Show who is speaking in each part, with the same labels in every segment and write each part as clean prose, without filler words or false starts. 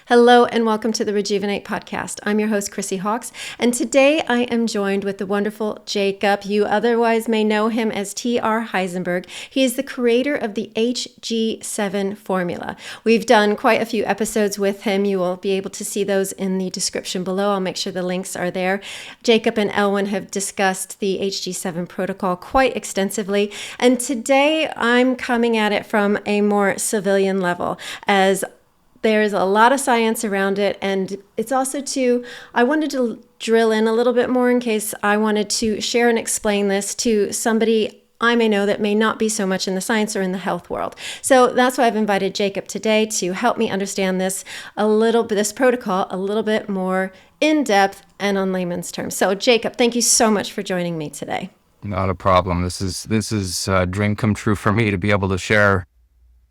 Speaker 1: Hello and welcome to the Rejuvenate podcast. I'm your host, Krissy Hawks, and today I am joined with the wonderful Jacob. You otherwise may know him as T.R. Heisenberg. He is the creator of the HG7 formula. We've done quite a few episodes with him. You will be able to see those in the description below. I'll make sure the links are there. Jacob and Elwin have discussed the HG7 protocol quite extensively, and today I'm coming at it from a more civilian level, as there's a lot of science around it, and it's also I wanted to drill in a little bit more in case I wanted to share and explain this to somebody I may know that may not be so much in the science or in the health world. So that's why I've invited Jacob today to help me understand this protocol a little bit more in depth and on layman's terms. So Jacob, thank you so much for joining me today.
Speaker 2: Not a problem. This is a dream come true for me to be able to share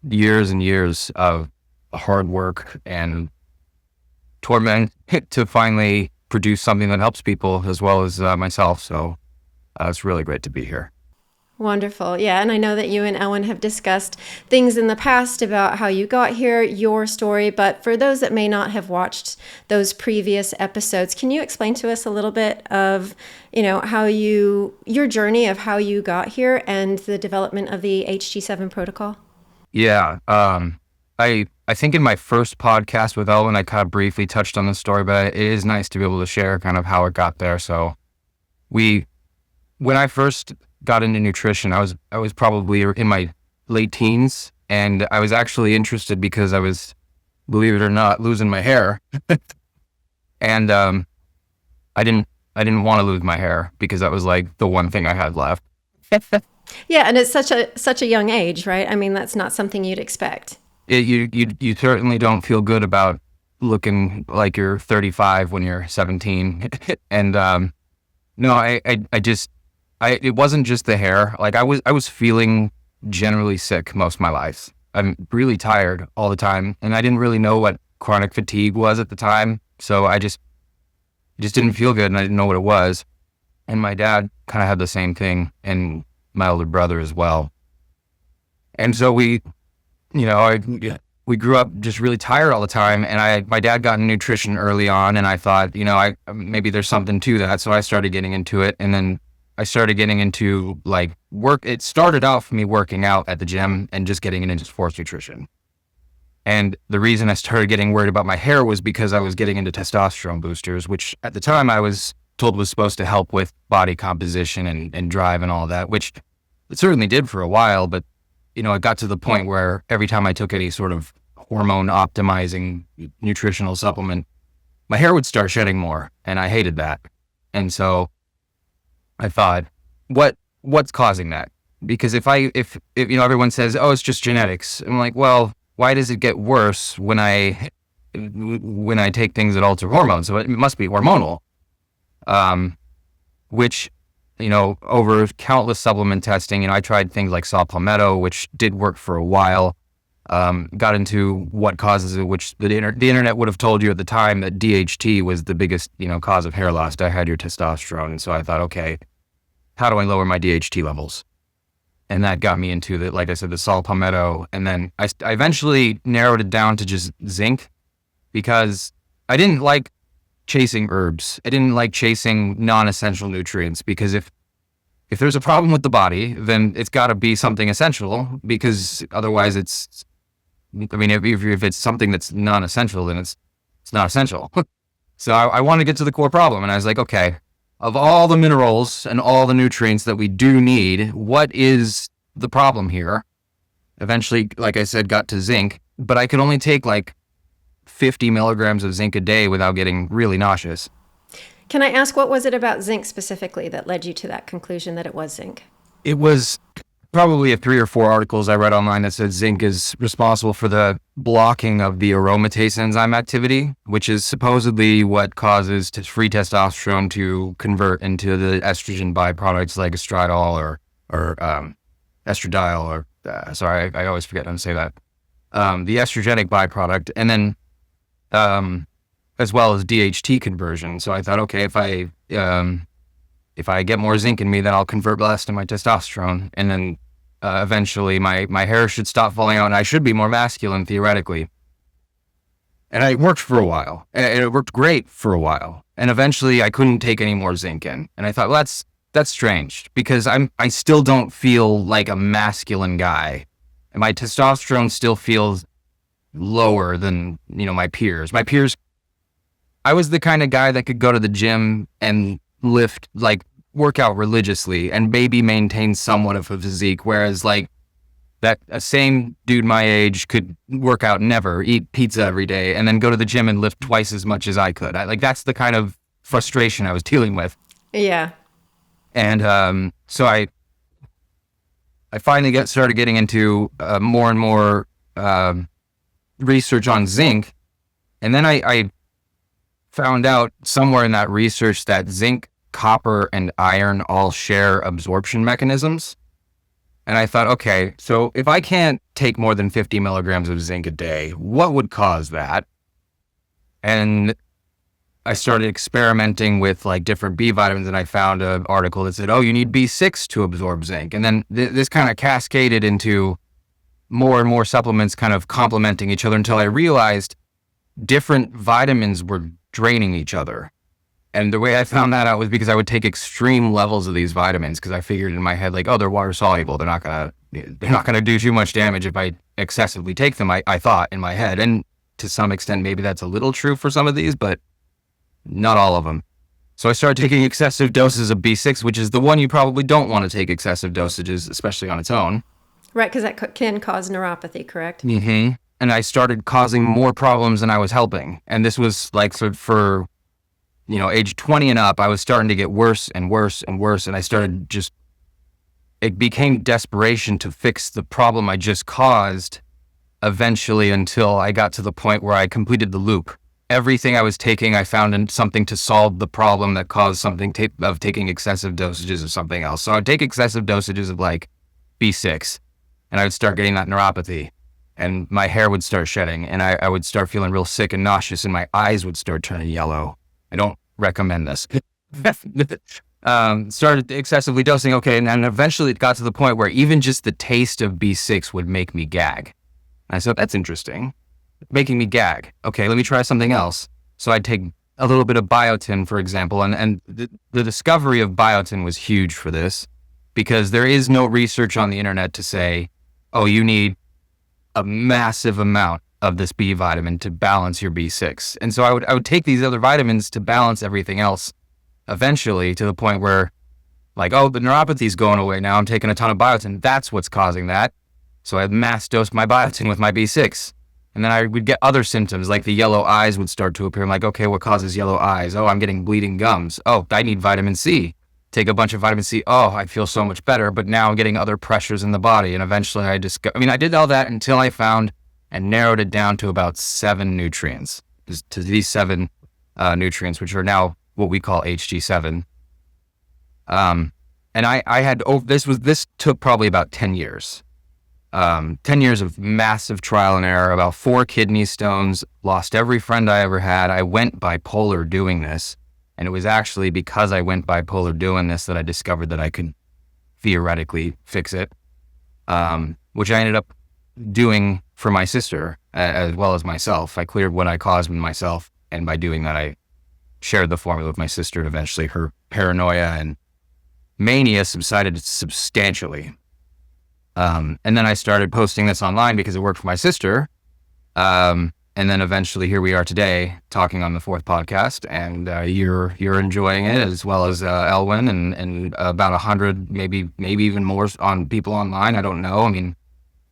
Speaker 2: years and years of hard work and torment to finally produce something that helps people as well as myself. So it's really great to be here.
Speaker 1: Wonderful. Yeah. And I know that you and Elwin have discussed things in the past about how you got here, your story. But for those that may not have watched those previous episodes, can you explain to us a little bit of, your journey of how you got here and the development of the HG7 protocol?
Speaker 2: Yeah. I think in my first podcast with Elwin, I kind of briefly touched on the story, but it is nice to be able to share kind of how it got there. So when I first got into nutrition, I was probably in my late teens, and I was actually interested because I was, believe it or not, losing my hair. And I didn't want to lose my hair because that was like the one thing I had left.
Speaker 1: Yeah, and it's such a young age, right? I mean, that's not something you'd expect.
Speaker 2: You certainly don't feel good about looking like you're 35 when you're 17. And no, it wasn't just the hair. Like I was feeling generally sick most of my life. I'm really tired all the time, and I didn't really know what chronic fatigue was at the time. So I just didn't feel good, and I didn't know what it was. And my dad kind of had the same thing, and my older brother as well. And so we grew up just really tired all the time, and my dad got in nutrition early on, and I thought, maybe there's something to that. So I started getting into it, and then I started getting into like work. It started out for me working out at the gym and just getting into sports nutrition. And the reason I started getting worried about my hair was because I was getting into testosterone boosters, which at the time I was told was supposed to help with body composition and drive and all that, which it certainly did for a while, but it got to the point where every time I took any sort of hormone optimizing nutritional supplement, my hair would start shedding more, and I hated that. And so I thought, what's causing that? Because if everyone says, oh, it's just genetics, I'm like, well, why does it get worse when I take things that alter hormones? So it must be hormonal, which over countless supplement testing, I tried things like saw palmetto, which did work for a while. Got into what causes it, which the internet would have told you at the time that DHT was the biggest, cause of hair loss. I had your testosterone. And so I thought, okay, how do I lower my DHT levels? And that got me into like I said, the saw palmetto. And then I eventually narrowed it down to just zinc, because I didn't like chasing herbs. I didn't like chasing non-essential nutrients, because if there's a problem with the body, then it's got to be something essential, because otherwise if it's something that's non-essential, then it's not essential. So I want to get to the core problem. And I was like, okay, of all the minerals and all the nutrients that we do need, what is the problem here? Eventually, like I said, got to zinc, but I could only take like 50 milligrams of zinc a day without getting really nauseous.
Speaker 1: Can I ask, what was it about zinc specifically that led you to that conclusion that it was zinc?
Speaker 2: It was probably 3 or 4 articles I read online that said zinc is responsible for the blocking of the aromatase enzyme activity, which is supposedly what causes free testosterone to convert into the estrogen byproducts like estradiol or estradiol, or sorry, I always forget how to say that. The estrogenic byproduct, and then as well as DHT conversion. So I thought, okay, if I get more zinc in me, then I'll convert less to my testosterone, and then eventually my hair should stop falling out, and I should be more masculine theoretically. And it worked for a while. And it worked great for a while. And eventually I couldn't take any more zinc in. And I thought, well, that's strange because I still don't feel like a masculine guy. And my testosterone still feels lower than, my peers. My peers, I was the kind of guy that could go to the gym and lift, work out religiously and maybe maintain somewhat of a physique. Whereas that a same dude my age could work out never, eat pizza every day, and then go to the gym and lift twice as much as I could. That's the kind of frustration I was dealing with.
Speaker 1: Yeah.
Speaker 2: And so I finally started getting into more and more research on zinc. And then I found out somewhere in that research that zinc, copper, and iron all share absorption mechanisms. And I thought, okay, so if I can't take more than 50 milligrams of zinc a day, what would cause that? And I started experimenting with different B vitamins, and I found an article that said, oh, you need B6 to absorb zinc. And then this kind of cascaded into more and more supplements kind of complementing each other until I realized different vitamins were draining each other. And the way I found that out was because I would take extreme levels of these vitamins because I figured in my head, they're water soluble. They're not gonna do too much damage if I excessively take them. I thought in my head, and to some extent, maybe that's a little true for some of these, but not all of them. So I started taking excessive doses of B6, which is the one you probably don't want to take excessive dosages, especially on its own.
Speaker 1: Right, because that can cause neuropathy, correct?
Speaker 2: Mm-hmm. And I started causing more problems than I was helping. And this was for age 20 and up, I was starting to get worse and worse and worse. And I started it became desperation to fix the problem I just caused eventually until I got to the point where I completed the loop. Everything I was taking, I found in something to solve the problem that caused something of taking excessive dosages of something else. So I'd take excessive dosages of B6 and I would start getting that neuropathy and my hair would start shedding and I would start feeling real sick and nauseous and my eyes would start turning yellow. I don't recommend this. Started excessively dosing. Okay. And then eventually it got to the point where even just the taste of B6 would make me gag. And I said, that's interesting. Making me gag. Okay, let me try something else. So I'd take a little bit of biotin, for example. And the discovery of biotin was huge for this because there is no research on the internet to say, oh, you need a massive amount of this B vitamin to balance your B6. And so I would take these other vitamins to balance everything else eventually to the point where oh, the neuropathy's going away now. I'm taking a ton of biotin. That's what's causing that. So I mass dosed my biotin with my B6. And then I would get other symptoms like the yellow eyes would start to appear. I'm okay, what causes yellow eyes? Oh, I'm getting bleeding gums. Oh, I need vitamin C. Take a bunch of vitamin C. Oh, I feel so much better. But now I'm getting other pressures in the body. And eventually I did all that until I found and narrowed it down to about 7 nutrients, to these 7 nutrients, which are now what we call HG7. And this took probably about 10 years. 10 years of massive trial and error, about 4 kidney stones, lost every friend I ever had. I went bipolar doing this. And it was actually because I went bipolar doing this that I discovered that I could theoretically fix it, which I ended up doing for my sister as well as myself. I cleared what I caused in myself. And by doing that, I shared the formula with my sister. And eventually her paranoia and mania subsided substantially. And then I started posting this online because it worked for my sister. And then eventually here we are today talking on the 4th podcast, and you're enjoying it as well as Elwin and about 100, maybe even more on people online. I don't know. I mean,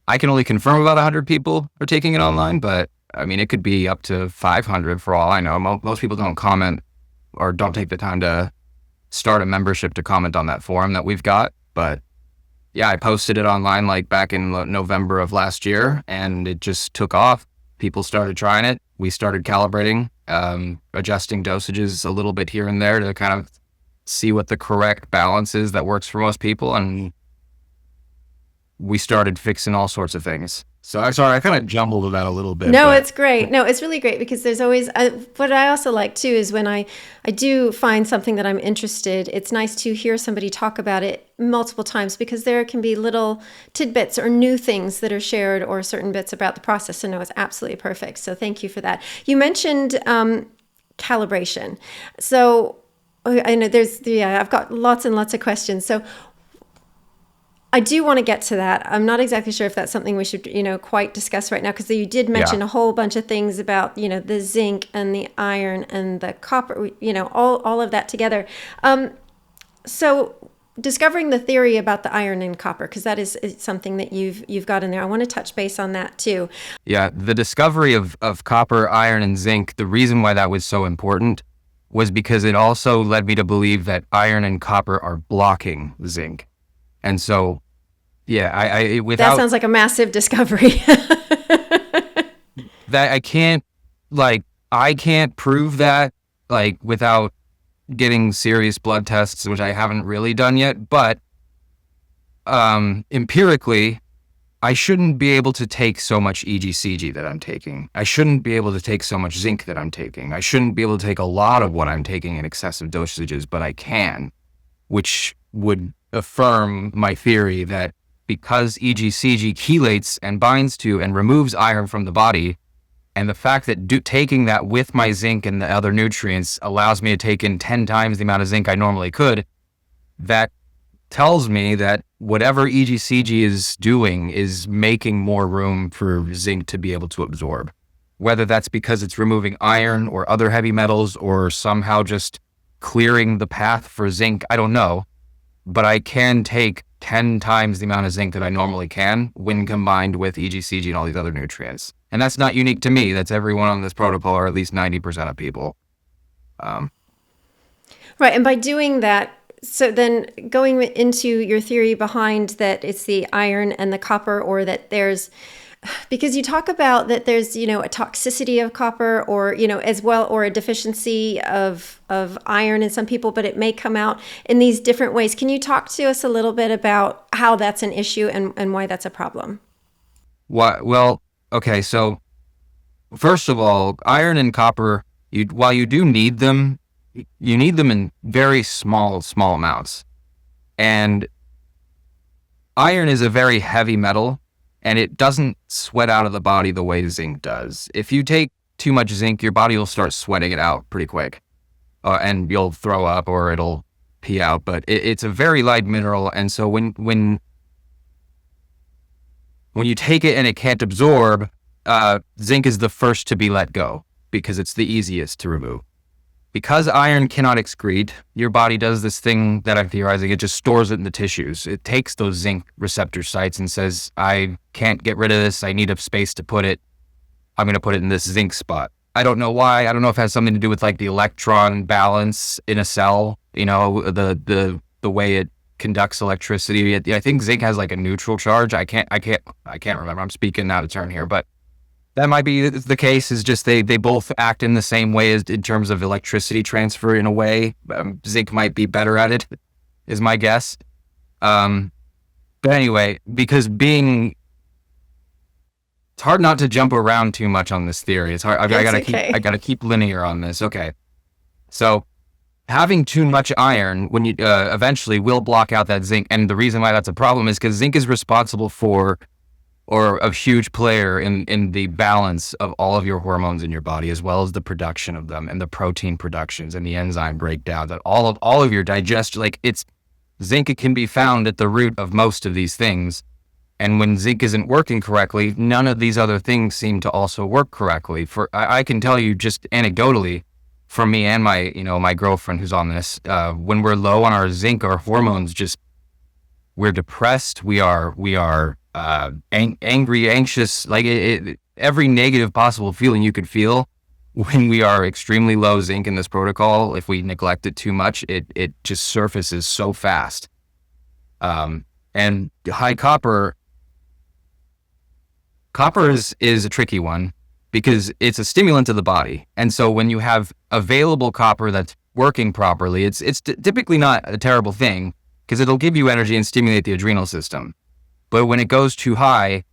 Speaker 2: I can only confirm about 100 people are taking it online, but I mean, it could be up to 500 for all I know. Most people don't comment or don't take the time to start a membership to comment on that forum that we've got. But yeah, I posted it online back in November of last year, and it just took off. People started trying it. We started calibrating, adjusting dosages a little bit here and there to kind of see what the correct balance is that works for most people. And we started fixing all sorts of things. So I'm sorry, I kind of jumbled that a little bit.
Speaker 1: No, it's great. No, it's really great because there's always, what I also like too is when I do find something that I'm interested, it's nice to hear somebody talk about it multiple times because there can be little tidbits or new things that are shared or certain bits about the process. So no, it's absolutely perfect. So thank you for that. You mentioned calibration. So I know I've got lots and lots of questions. So I do want to get to that. I'm not exactly sure if that's something we should, quite discuss right now, because you did mention a whole bunch of things about, the zinc and the iron and the copper, all of that together. So discovering the theory about the iron and copper, because that is something that you've got in there. I want to touch base on that too.
Speaker 2: Yeah, the discovery of copper, iron, and zinc, the reason why that was so important was because it also led me to believe that iron and copper are blocking zinc. And so, yeah, without
Speaker 1: that sounds like a massive discovery.
Speaker 2: that I can't prove that without getting serious blood tests, which I haven't really done yet. But empirically, I shouldn't be able to take so much EGCG that I'm taking. I shouldn't be able to take so much zinc that I'm taking. I shouldn't be able to take a lot of what I'm taking in excessive dosages, but I can, which would affirm my theory that because EGCG chelates and binds to and removes iron from the body, and the fact that taking that with my zinc and the other nutrients allows me to take in 10 times the amount of zinc I normally could, that tells me that whatever EGCG is doing is making more room for zinc to be able to absorb. Whether that's because it's removing iron or other heavy metals or somehow just clearing the path for zinc, I don't know. But I can take 10 times the amount of zinc that I normally can when combined with EGCG and all these other nutrients. And that's not unique to me. That's everyone on this protocol, or at least 90% of people.
Speaker 1: Right. And by doing that, so then going into your theory behind that it's the iron and the copper, or that there's, because you talk about that there's, a toxicity of copper or, as well, or a deficiency of iron in some people, but it may come out in these different ways. Can you talk to us a little bit about how that's an issue and why that's a problem?
Speaker 2: Well, okay. So first of all, iron and copper, while you do need them, you need them in very small amounts. And iron is a very heavy metal, and it doesn't sweat out of the body the way zinc does. If you take too much zinc, your body will start sweating it out pretty quick, and you'll throw up or it'll pee out. But it's a very light mineral, and so when you take it and it can't absorb, zinc is the first to be let go because it's the easiest to remove. Because iron cannot excrete, your body does this thing that I'm theorizing. It just stores it in the tissues. It takes those zinc receptor sites and says, I can't get rid of this. I need a space to put it. I'm going to put it in this zinc spot. I don't know why. I don't know if it has something to do with the electron balance in a cell, the way it conducts electricity. I think zinc has a neutral charge. I can't remember. I'm speaking out of turn here, but that might be the case. Is just they both act in the same way as in terms of electricity transfer in a way. Zinc might be better at it, is my guess. But anyway, because it's hard not to jump around too much on this theory. It's hard. I gotta keep linear on this. Okay, so having too much iron when you eventually will block out that zinc, and the reason why that's a problem is because zinc is responsible for, or a huge player in the balance of all of your hormones in your body, as well as the production of them and the protein productions and the enzyme breakdowns and all of your digestion. Zinc can be found at the root of most of these things. And when zinc isn't working correctly, none of these other things seem to also work correctly. I can tell you just anecdotally, for me and my girlfriend who's on this, when we're low on our zinc, our hormones we're depressed. We are angry, anxious, every negative possible feeling you could feel when we are extremely low zinc in this protocol. If we neglect it too much, it just surfaces so fast. And high copper is a tricky one because it's a stimulant to the body. And so when you have available copper that's working properly, it's typically not a terrible thing because it'll give you energy and stimulate the adrenal system. But when it goes too high,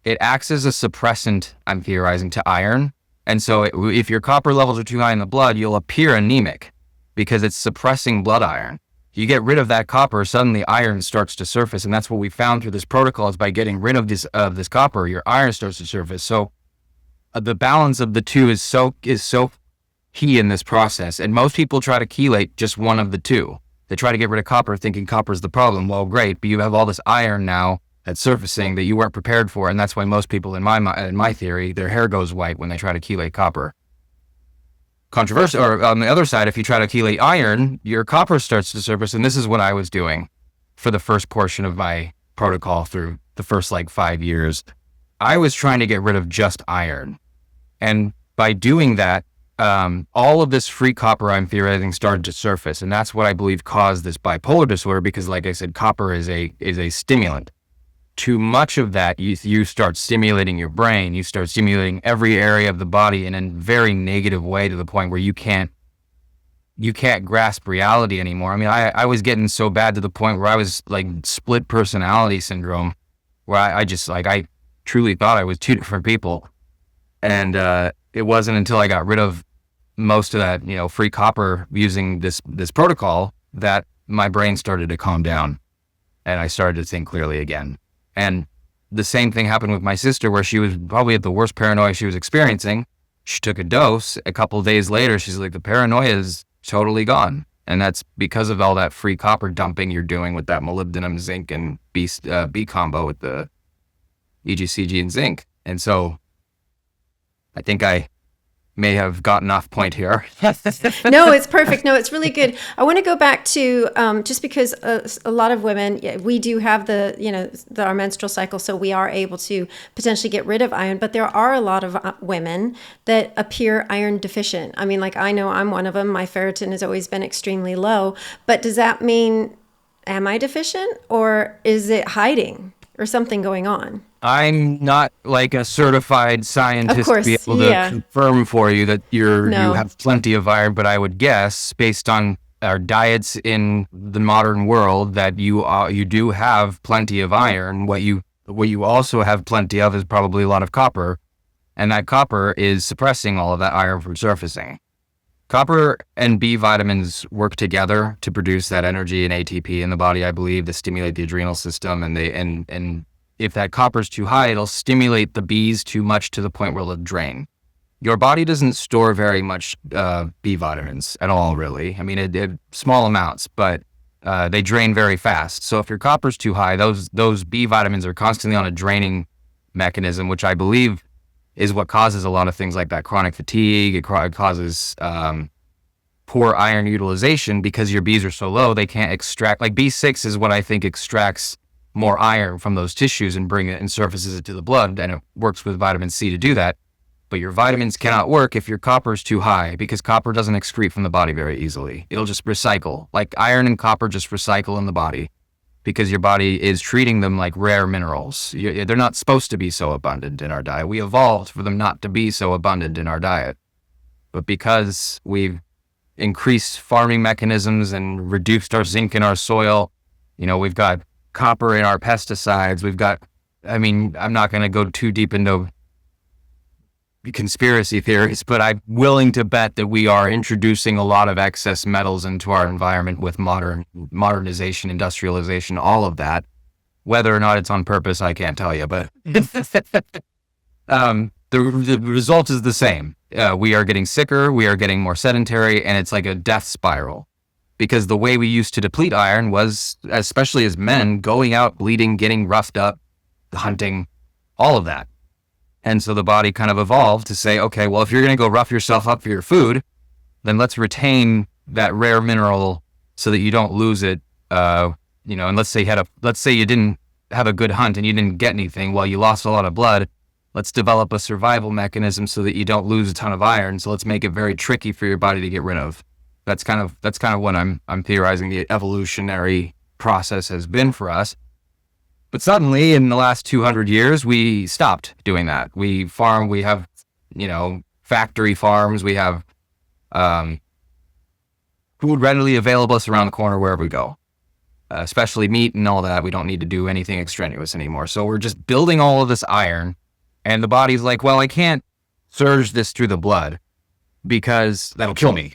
Speaker 2: it acts as a suppressant, I'm theorizing, to iron. And so if your copper levels are too high in the blood, you'll appear anemic because it's suppressing blood iron. You get rid of that copper, suddenly iron starts to surface. And that's what we found through this protocol is by getting rid of this copper, your iron starts to surface. So the balance of the two is so key in this process. And most people try to chelate just one of the two. They try to get rid of copper thinking copper is the problem. Well, great, but you have all this iron now that's surfacing that you weren't prepared for. And that's why most people in my theory, their hair goes white when they try to chelate copper. Controversial, or on the other side, if you try to chelate iron, your copper starts to surface. And this is what I was doing for the first portion of my protocol through the first 5 years. I was trying to get rid of just iron. And by doing that, all of this free copper I'm theorizing started to surface. And that's what I believe caused this bipolar disorder, because like I said, copper is a stimulant. Too much of that, you start stimulating your brain, you start stimulating every area of the body in a very negative way to the point where you can't grasp reality anymore. I mean, I was getting so bad to the point where I was split personality syndrome, where I truly thought I was two different people. And it wasn't until I got rid of most of that, free copper using this protocol that my brain started to calm down and I started to think clearly again. And the same thing happened with my sister, where she was probably at the worst paranoia she was experiencing. She took a dose. A couple of days later, she's like, the paranoia is totally gone. And that's because of all that free copper dumping you're doing with that molybdenum, zinc, and B combo with the EGCG and zinc. And so I think I may have gotten off point here.
Speaker 1: No, it's perfect. No, it's really good. I want to go back to just because a lot of women, we do have our menstrual cycle, so we are able to potentially get rid of iron, but there are a lot of women that appear iron deficient. I mean, I know I'm one of them. My ferritin has always been extremely low, but does that mean, am I deficient, or is it hiding or something going on?
Speaker 2: I'm not a certified scientist to be able to confirm for you that you have plenty of iron, but I would guess, based on our diets in the modern world, that you do have plenty of iron. What you also have plenty of is probably a lot of copper, and that copper is suppressing all of that iron from surfacing. Copper and B vitamins work together to produce that energy and ATP in the body, I believe, to stimulate the adrenal system, and if that copper is too high, it'll stimulate the Bs too much to the point where it'll drain. Your body doesn't store very much B vitamins at all, really. I mean, it small amounts, but they drain very fast. So if your copper's too high, those B vitamins are constantly on a draining mechanism, which I believe is what causes a lot of things like that chronic fatigue. It causes poor iron utilization because your Bs are so low, they can't extract. B6 is what I think extracts more iron from those tissues and bring it and surfaces it to the blood, and it works with vitamin C to do that. But your vitamins cannot work if your copper is too high, because copper doesn't excrete from the body very easily. It'll just recycle. Iron and copper just recycle in the body because your body is treating them like rare minerals. They're not supposed to be so abundant in our diet. We evolved for them not to be so abundant in our diet. But because we've increased farming mechanisms and reduced our zinc in our soil, we've got copper in our pesticides. I'm not going to go too deep into conspiracy theories, but I'm willing to bet that we are introducing a lot of excess metals into our environment with modernization, industrialization, all of that. Whether or not it's on purpose, I can't tell you, but the result is the same. We are getting sicker, we are getting more sedentary, and it's like a death spiral. Because the way we used to deplete iron was, especially as men, going out, bleeding, getting roughed up, hunting, all of that. And so the body kind of evolved to say, okay, well, if you're going to go rough yourself up for your food, then let's retain that rare mineral so that you don't lose it. And let's say you didn't have a good hunt and you didn't get anything, well, you lost a lot of blood. Let's develop a survival mechanism so that you don't lose a ton of iron. So let's make it very tricky for your body to get rid of. That's kind of what I'm theorizing the evolutionary process has been for us. But suddenly, in the last 200 years, we stopped doing that. We farm. We have, factory farms. We have food readily available us around the corner wherever we go. especially meat and all that. We don't need to do anything extraneous anymore. So we're just building all of this iron, and the body's like, well, I can't surge this through the blood because that'll kill me.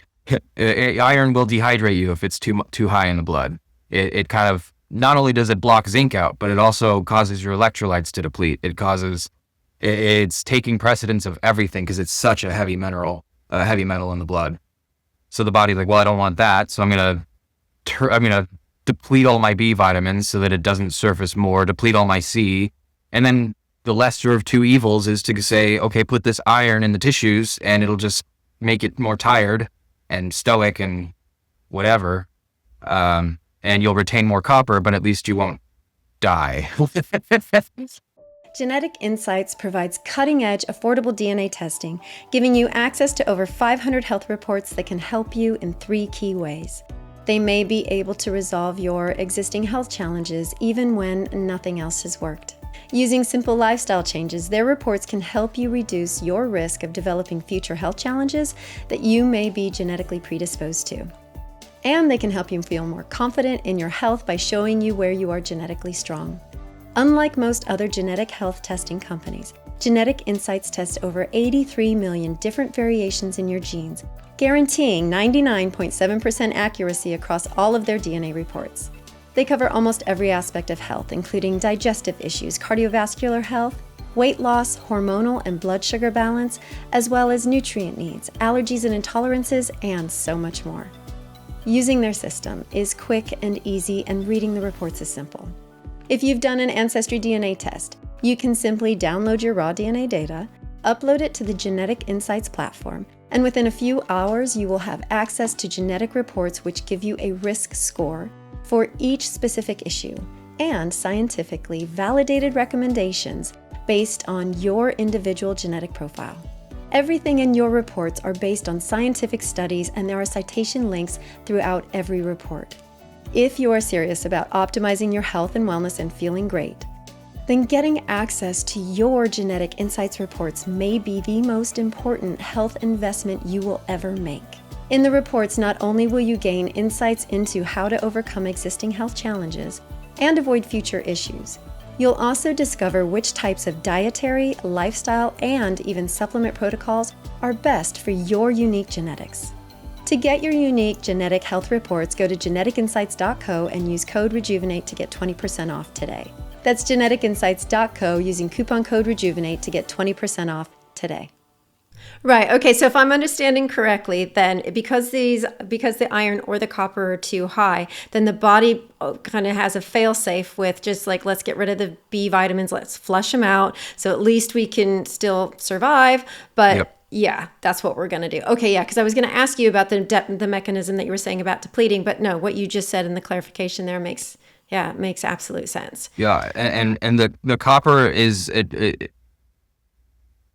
Speaker 2: Iron will dehydrate you if it's too high in the blood. It kind of, not only does it block zinc out, but it also causes your electrolytes to deplete. It's taking precedence of everything because it's such a heavy metal in the blood. So the body's like, well, I don't want that, so I'm gonna deplete all my B vitamins so that it doesn't surface more, deplete all my C, and then the lesser of two evils is to say, okay, put this iron in the tissues and it'll just make it more tired and stoic and whatever, and you'll retain more copper, but at least you won't die.
Speaker 1: Genetic Insights provides cutting-edge, affordable DNA testing, giving you access to over 500 health reports that can help you in 3 key ways. They may be able to resolve your existing health challenges even when nothing else has worked. Using simple lifestyle changes, their reports can help you reduce your risk of developing future health challenges that you may be genetically predisposed to. And they can help you feel more confident in your health by showing you where you are genetically strong. Unlike most other genetic health testing companies, Genetic Insights tests over 83 million different variations in your genes, guaranteeing 99.7% accuracy across all of their DNA reports. They cover almost every aspect of health, including digestive issues, cardiovascular health, weight loss, hormonal and blood sugar balance, as well as nutrient needs, allergies and intolerances, and so much more. Using their system is quick and easy, and reading the reports is simple. If you've done an Ancestry DNA test, you can simply download your raw DNA data, upload it to the Genetic Insights platform, and within a few hours you will have access to genetic reports which give you a risk score for each specific issue and scientifically validated recommendations based on your individual genetic profile. Everything in your reports are based on scientific studies, and there are citation links throughout every report. If you are serious about optimizing your health and wellness and feeling great, then getting access to your Genetic Insights reports may be the most important health investment you will ever make. In the reports, not only will you gain insights into how to overcome existing health challenges and avoid future issues, you'll also discover which types of dietary, lifestyle, and even supplement protocols are best for your unique genetics. To get your unique genetic health reports, go to geneticinsights.co and use code Rejuvenate to get 20% off today. That's geneticinsights.co using coupon code Rejuvenate to get 20% off today. Right. Okay. So if I'm understanding correctly, then because the iron or the copper are too high, then the body kind of has a fail-safe with just like, let's get rid of the B vitamins, let's flush them out, so at least we can still survive. But
Speaker 2: Yep.
Speaker 1: Yeah, that's what we're going to do. Okay, yeah, because I was going to ask you about the mechanism that you were saying about depleting, but no, what you just said in the clarification there makes absolute sense.
Speaker 2: Yeah, and the copper is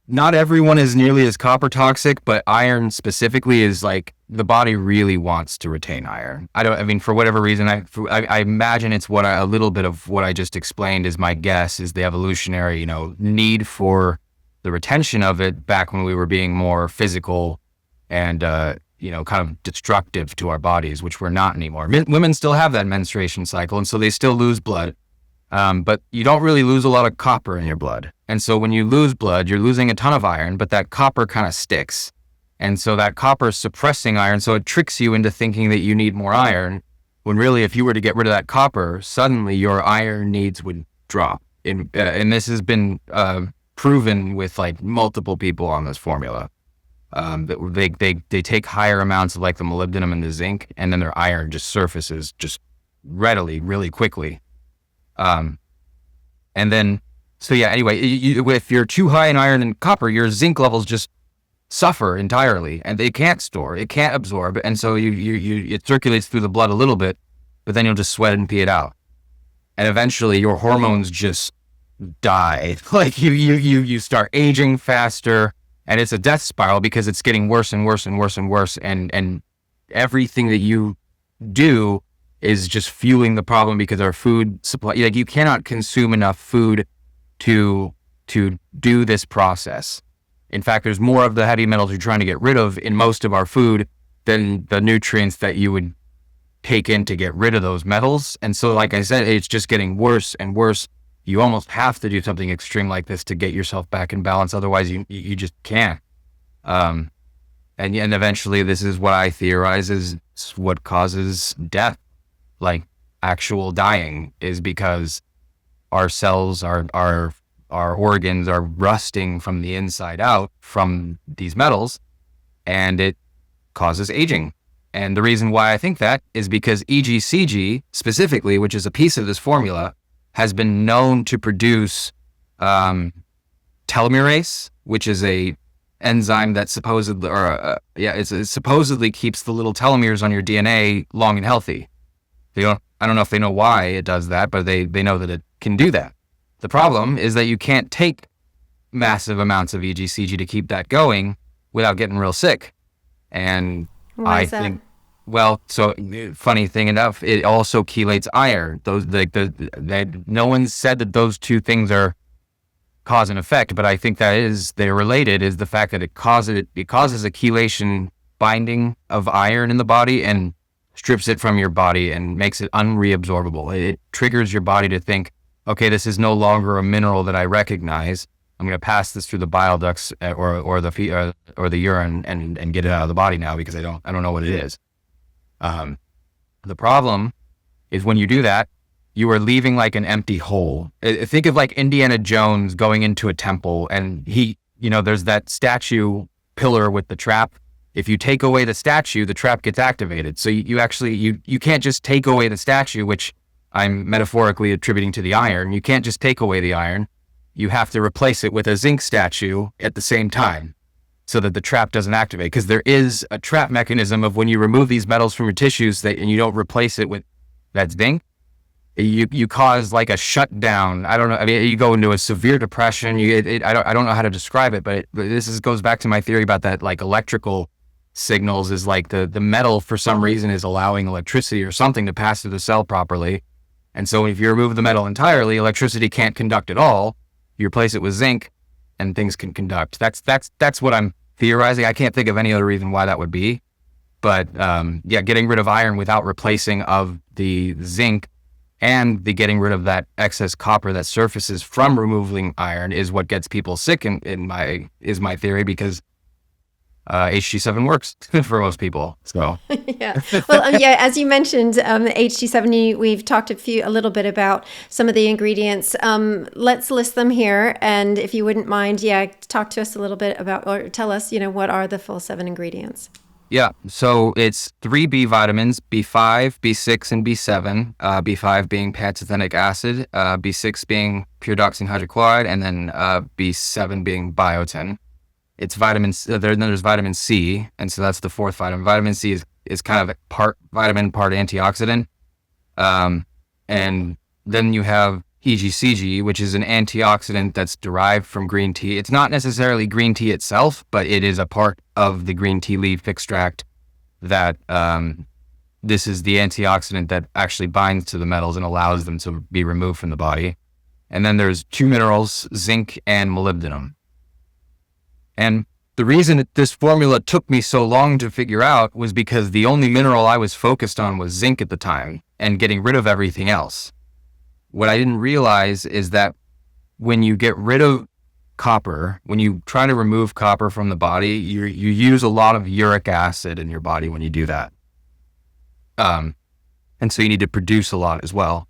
Speaker 2: not everyone is nearly as copper toxic, but iron specifically is like, the body really wants to retain iron. For whatever reason, I imagine it's a little bit of what I just explained is my guess, is the evolutionary, need for the retention of it back when we were being more physical and, kind of destructive to our bodies, which we're not anymore. Women still have that menstruation cycle, and so they still lose blood. But you don't really lose a lot of copper in your blood. And so when you lose blood, you're losing a ton of iron, but that copper kind of sticks. And so that copper is suppressing iron, so it tricks you into thinking that you need more iron, when really if you were to get rid of that copper, suddenly your iron needs would drop. And this has been proven with like multiple people on this formula. That they take higher amounts of like the molybdenum and the zinc, and then their iron just surfaces just readily, really quickly. Anyway, if you're too high in iron and copper, your zinc levels just suffer entirely, and they can't store, it can't absorb, and so it circulates through the blood a little bit, but then you'll just sweat and pee it out, and eventually your hormones just die. Like you start aging faster, and it's a death spiral because it's getting worse and worse and worse and worse, and everything that you do is just fueling the problem because our food supply, like you cannot consume enough food to do this process. In fact, there's more of the heavy metals you're trying to get rid of in most of our food than the nutrients that you would take in to get rid of those metals. And so, like I said, it's just getting worse and worse. You almost have to do something extreme like this to get yourself back in balance. Otherwise, you just can't. And eventually, this is what I theorize is what causes death, like actual dying, is because our cells, our organs are rusting from the inside out from these metals, and it causes aging. And the reason why I think that is because EGCG specifically, which is a piece of this formula, has been known to produce telomerase, which is a enzyme that supposedly, it supposedly keeps the little telomeres on your DNA long and healthy. I don't know if they know why it does that, but they know that it can do that. The problem is that you can't take massive amounts of EGCG to keep that going without getting real sick. And
Speaker 1: why is that?
Speaker 2: Well, so funny thing enough, it also chelates iron. No one said that those two things are cause and effect, but I think they're related, is the fact that it causes a chelation binding of iron in the body and strips it from your body and makes it unreabsorbable. It triggers your body to think, okay, this is no longer a mineral that I recognize. I'm going to pass this through the bile ducts or the urine and get it out of the body now because I don't know what it is. The problem is when you do that, you are leaving like an empty hole. Think of like Indiana Jones going into a temple and there's that statue pillar with the trap. If you take away the statue, the trap gets activated. So you can't just take away the statue, which I'm metaphorically attributing to the iron. You can't just take away the iron. You have to replace it with a zinc statue at the same time so that the trap doesn't activate. Because there is a trap mechanism of when you remove these metals from your tissues and you don't replace it with that zinc, you cause like a shutdown. I don't know. I mean, you go into a severe depression. I don't know how to describe it, but this goes back to my theory about that, like electrical signals is like the metal for some reason is allowing electricity or something to pass through the cell properly. And so if you remove the metal entirely, electricity can't conduct at all. You replace it with zinc and things can conduct. That's what I'm theorizing. I can't think of any other reason why that would be. But getting rid of iron without replacing of the zinc and the getting rid of that excess copper that surfaces from removing iron is what gets people sick is my theory, because HG7 works for most people. So
Speaker 1: yeah. Well, as you mentioned, HG7, we've talked a little bit about some of the ingredients. Let's list them here. And if you wouldn't mind, talk to us a little bit about, or tell us, what are the full 7 ingredients?
Speaker 2: Yeah. So it's 3 B vitamins, B5, B6, and B7. B5 being pantothenic acid, B6 being pyridoxine hydrochloride, and then B7 being biotin. It's vitamins. Then there's vitamin C, and so that's the 4th vitamin. Vitamin C is kind of a part vitamin, part antioxidant. And then you have EGCG, which is an antioxidant that's derived from green tea. It's not necessarily green tea itself, but it is a part of the green tea leaf extract that this is the antioxidant that actually binds to the metals and allows them to be removed from the body. And then there's 2 minerals, zinc and molybdenum. And the reason that this formula took me so long to figure out was because the only mineral I was focused on was zinc at the time and getting rid of everything else. What I didn't realize is that when you get rid of copper, when you try to remove copper from the body, you use a lot of uric acid in your body when you do that. And so you need to produce a lot as well.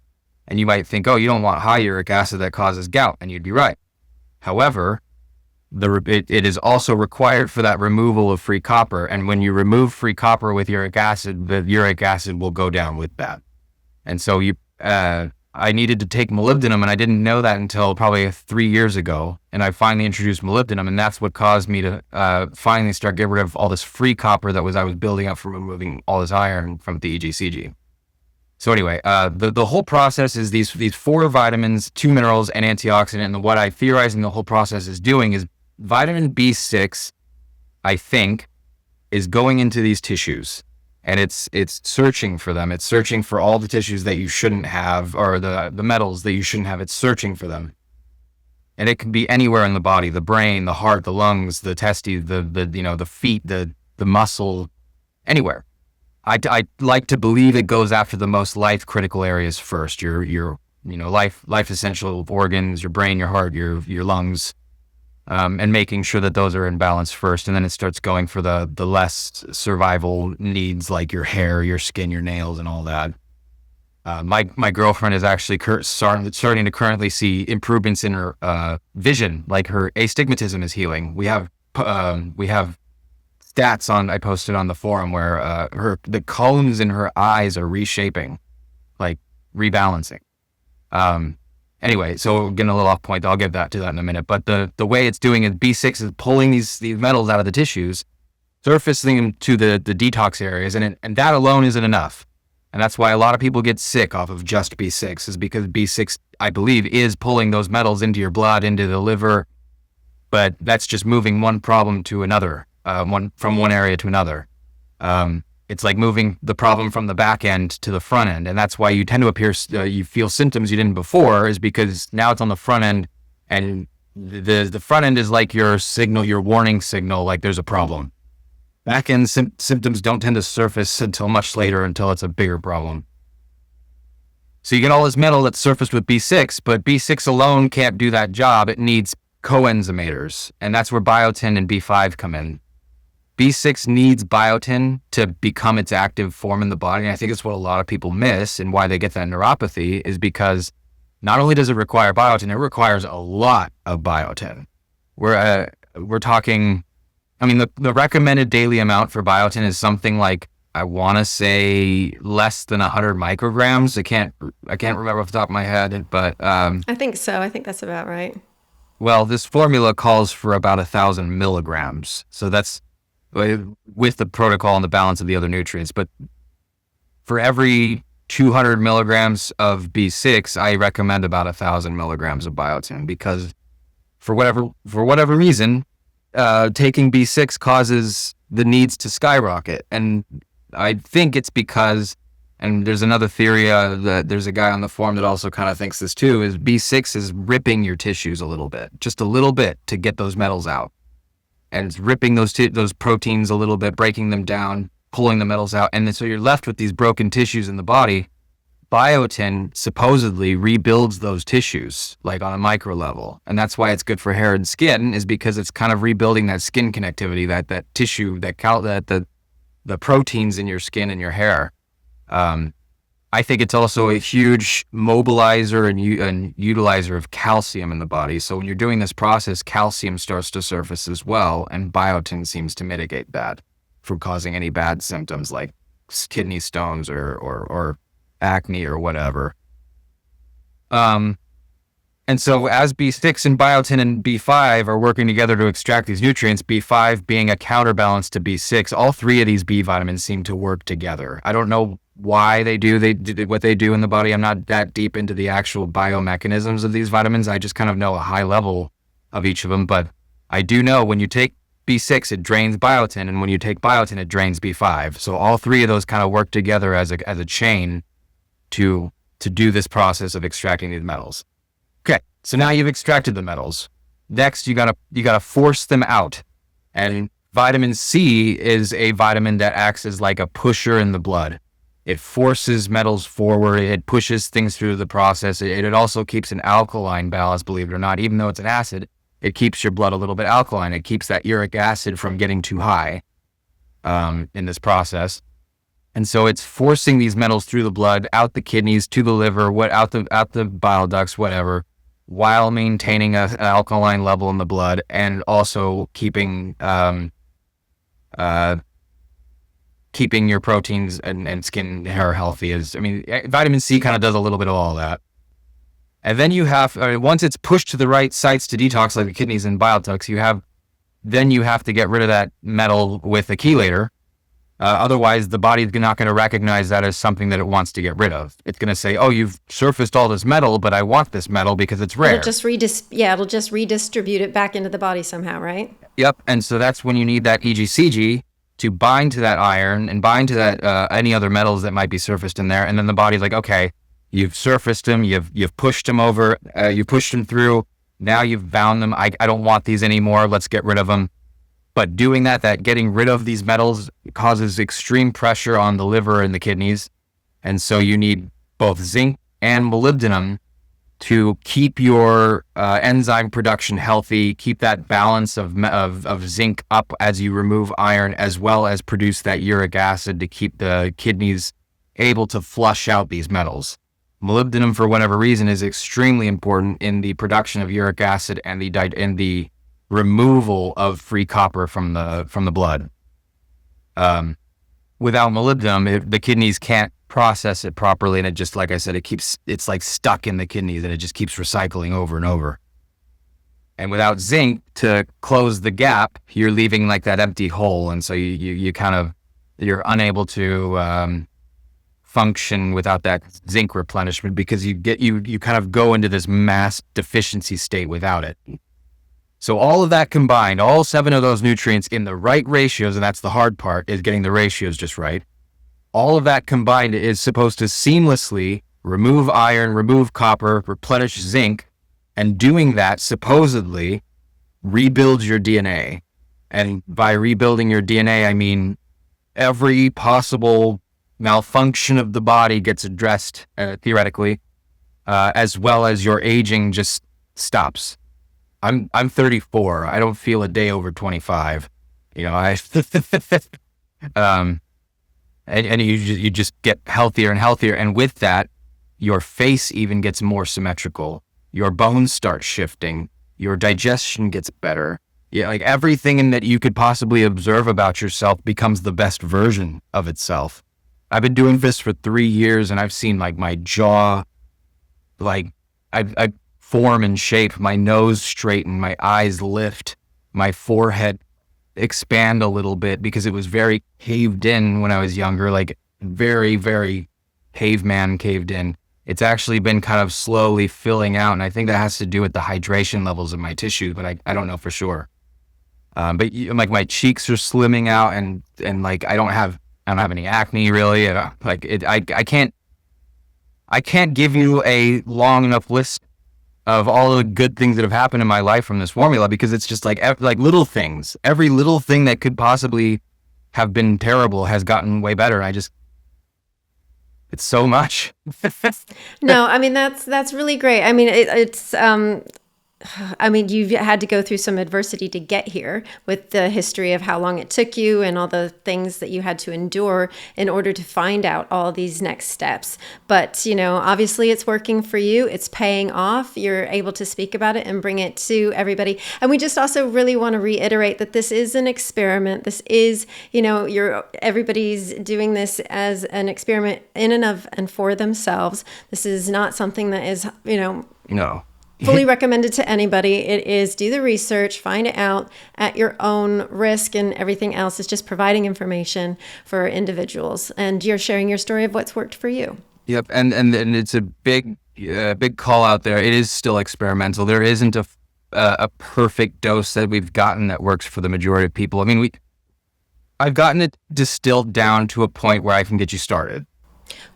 Speaker 2: And you might think, oh, you don't want high uric acid that causes gout, and you'd be right. However, it is also required for that removal of free copper. And when you remove free copper with uric acid, the uric acid will go down with that. And so I needed to take molybdenum, and I didn't know that until probably 3 years ago. And I finally introduced molybdenum, and that's what caused me to finally start getting rid of all this free copper that I was building up from removing all this iron from the EGCG. So anyway, the whole process is these 4 vitamins, 2 minerals, and antioxidant. And what I theorizing the whole process is doing is vitamin B6, I think, is going into these tissues, and it's searching for them. It's searching for all the tissues that you shouldn't have, or the metals that you shouldn't have. It's searching for them. And it can be anywhere in the body: the brain, the heart, the lungs, the testes, the feet, the muscle, anywhere. I like to believe it goes after the most life critical areas first. Your life essential organs, your brain, your heart, your lungs, and making sure that those are in balance first, and then it starts going for the less survival needs like your hair, your skin, your nails, and all that. My girlfriend is actually starting to currently see improvements in her vision, like her astigmatism is healing. We have stats I posted on the forum where the cones in her eyes are reshaping, like rebalancing. Anyway, so getting a little off point, I'll get to that in a minute. But the way it's doing is B6 is pulling these metals out of the tissues, surfacing them to the detox areas, and that alone isn't enough. And that's why a lot of people get sick off of just B6, is because B6, I believe, is pulling those metals into your blood, into the liver, but that's just moving one problem to another, from one area to another. It's like moving the problem from the back end to the front end. And that's why you tend to you feel symptoms you didn't before, is because now it's on the front end, and the front end is like your signal, your warning signal, like there's a problem. Back end symptoms don't tend to surface until much later, until it's a bigger problem. So you get all this metal that's surfaced with B6, but B6 alone can't do that job. It needs coenzymators, and that's where biotin and B5 come in. B6 needs biotin to become its active form in the body. And I think it's what a lot of people miss, and why they get that neuropathy is because not only does it require biotin, it requires a lot of biotin. We're talking, I mean, the recommended daily amount for biotin is something like, I want to say less than 100 micrograms. I can't remember off the top of my head, but
Speaker 1: I think so. I think that's about right.
Speaker 2: Well, this formula calls for about 1,000 milligrams. So that's with the protocol and the balance of the other nutrients. But for every 200 milligrams of B6, I recommend about 1,000 milligrams of biotin, because for whatever reason, taking B6 causes the needs to skyrocket. And I think it's because, and there's another theory that there's a guy on the forum that also kind of thinks this too, is B6 is ripping your tissues a little bit, just a little bit, to get those metals out. And it's ripping those proteins a little bit, breaking them down, pulling the metals out. And then so you're left with these broken tissues in the body. Biotin supposedly rebuilds those tissues, like on a micro level. And that's why it's good for hair and skin, is because it's kind of rebuilding that skin connectivity, that tissue, the proteins in your skin and your hair. I think it's also a huge mobilizer and utilizer of calcium in the body. So when you're doing this process, calcium starts to surface as well, and biotin seems to mitigate that from causing any bad symptoms like kidney stones or acne or whatever. And so as B6 and biotin and B5 are working together to extract these nutrients, B5 being a counterbalance to B6, all three of these B vitamins seem to work together. I don't know why they do what they do in the body. I'm not that deep into the actual biomechanisms of these vitamins. I just kind of know a high level of each of them. But I do know when you take B6, it drains biotin, and when you take biotin, it drains B5. So all three of those kind of work together as a chain to do this process of extracting these metals. Okay, so now you've extracted the metals. Next, you gotta force them out. And vitamin C is a vitamin that acts as like a pusher in the blood. It forces metals forward. It pushes things through the process. It also keeps an alkaline balance, believe it or not. Even though it's an acid, it keeps your blood a little bit alkaline. It keeps that uric acid from getting too high in this process. And so it's forcing these metals through the blood, out the kidneys, to the liver, out the bile ducts, whatever, while maintaining an alkaline level in the blood, and also keeping your proteins and skin and hair healthy. Vitamin C kind of does a little bit of all that. And then you have, once it's pushed to the right sites to detox, like the kidneys and bile ducts, you have to get rid of that metal with a chelator. Otherwise, the body's not going to recognize that as something that it wants to get rid of. It's going to say, oh, you've surfaced all this metal, but I want this metal because it's rare.
Speaker 1: It'll just redistribute it back into the body somehow, right?
Speaker 2: Yep. And so that's when you need that EGCG to bind to that iron and bind to that any other metals that might be surfaced in there. And then the body's like, okay, you've surfaced them, you've pushed them over, you pushed them through. Now you've bound them. I don't want these anymore. Let's get rid of them. But doing that getting rid of these metals It causes extreme pressure on the liver and the kidneys. And so you need both zinc and molybdenum to keep your enzyme production healthy, keep that balance of zinc up as you remove iron, as well as produce that uric acid to keep the kidneys able to flush out these metals. Molybdenum, for whatever reason, is extremely important in the production of uric acid and the removal of free copper from the blood. Without molybdenum, the kidneys can't process it properly, and it just, like I said, it's like stuck in the kidneys, and it just keeps recycling over and over. And without zinc to close the gap, you're leaving like that empty hole, and so you're unable to function without that zinc replenishment, because you kind of go into this mass deficiency state without it. So all of that combined, all 7 of those nutrients in the right ratios, and that's the hard part, is getting the ratios just right. All of that combined is supposed to seamlessly remove iron, remove copper, replenish zinc, and doing that supposedly rebuilds your DNA. And by rebuilding your DNA, I mean every possible malfunction of the body gets addressed, theoretically, as well as your aging just stops. I'm 34. I don't feel a day over 25. And you just get healthier and healthier. And with that, your face even gets more symmetrical. Your bones start shifting. Your digestion gets better. Yeah, like everything that you could possibly observe about yourself becomes the best version of itself. I've been doing this for 3 years, and I've seen like my jaw, like I form and shape, my nose straighten, my eyes lift, my forehead expand a little bit, because it was very caved in when I was younger, like very, very caveman caved in. It's actually been kind of slowly filling out, and I think that has to do with the hydration levels of my tissue, but I don't know for sure. But like my cheeks are slimming out, and like I don't have any acne really. I can't give you a long enough list of all the good things that have happened in my life from this formula, because it's just like little things. Every little thing that could possibly have been terrible has gotten way better. It's so much.
Speaker 1: No, I mean, that's really great. I mean, you've had to go through some adversity to get here, with the history of how long it took you and all the things that you had to endure in order to find out all these next steps. But, obviously it's working for you. It's paying off. You're able to speak about it and bring it to everybody. And we just also really want to reiterate that this is an experiment. This is, everybody's doing this as an experiment in and of and for themselves. This is not something that is,
Speaker 2: No.
Speaker 1: fully recommended to anybody. It is do the research, find it out at your own risk, and everything else is just providing information for individuals. And you're sharing your story of what's worked for you.
Speaker 2: Yep, and it's a big call out there. It is still experimental. There isn't a perfect dose that we've gotten that works for the majority of people. I mean, I've gotten it distilled down to a point where I can get you started.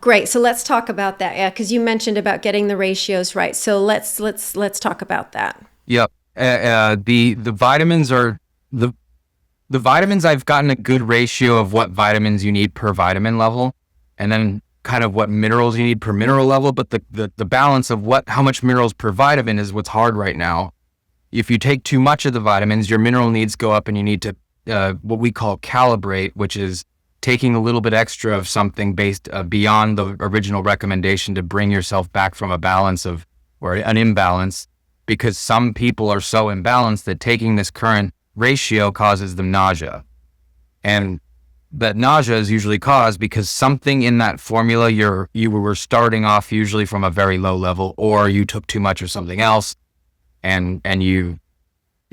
Speaker 1: Great. So let's talk about that. Yeah, because you mentioned about getting the ratios right. So let's talk about that.
Speaker 2: Yep. The vitamins are the vitamins. I've gotten a good ratio of what vitamins you need per vitamin level, and then kind of what minerals you need per mineral level. But the balance of how much minerals per vitamin is what's hard right now. If you take too much of the vitamins, your mineral needs go up, and you need to what we call calibrate, which is taking a little bit extra of something based beyond the original recommendation to bring yourself back from a balance or an imbalance, because some people are so imbalanced that taking this current ratio causes them nausea. And that nausea is usually caused because something in that formula, you were starting off usually from a very low level, or you took too much of something else, and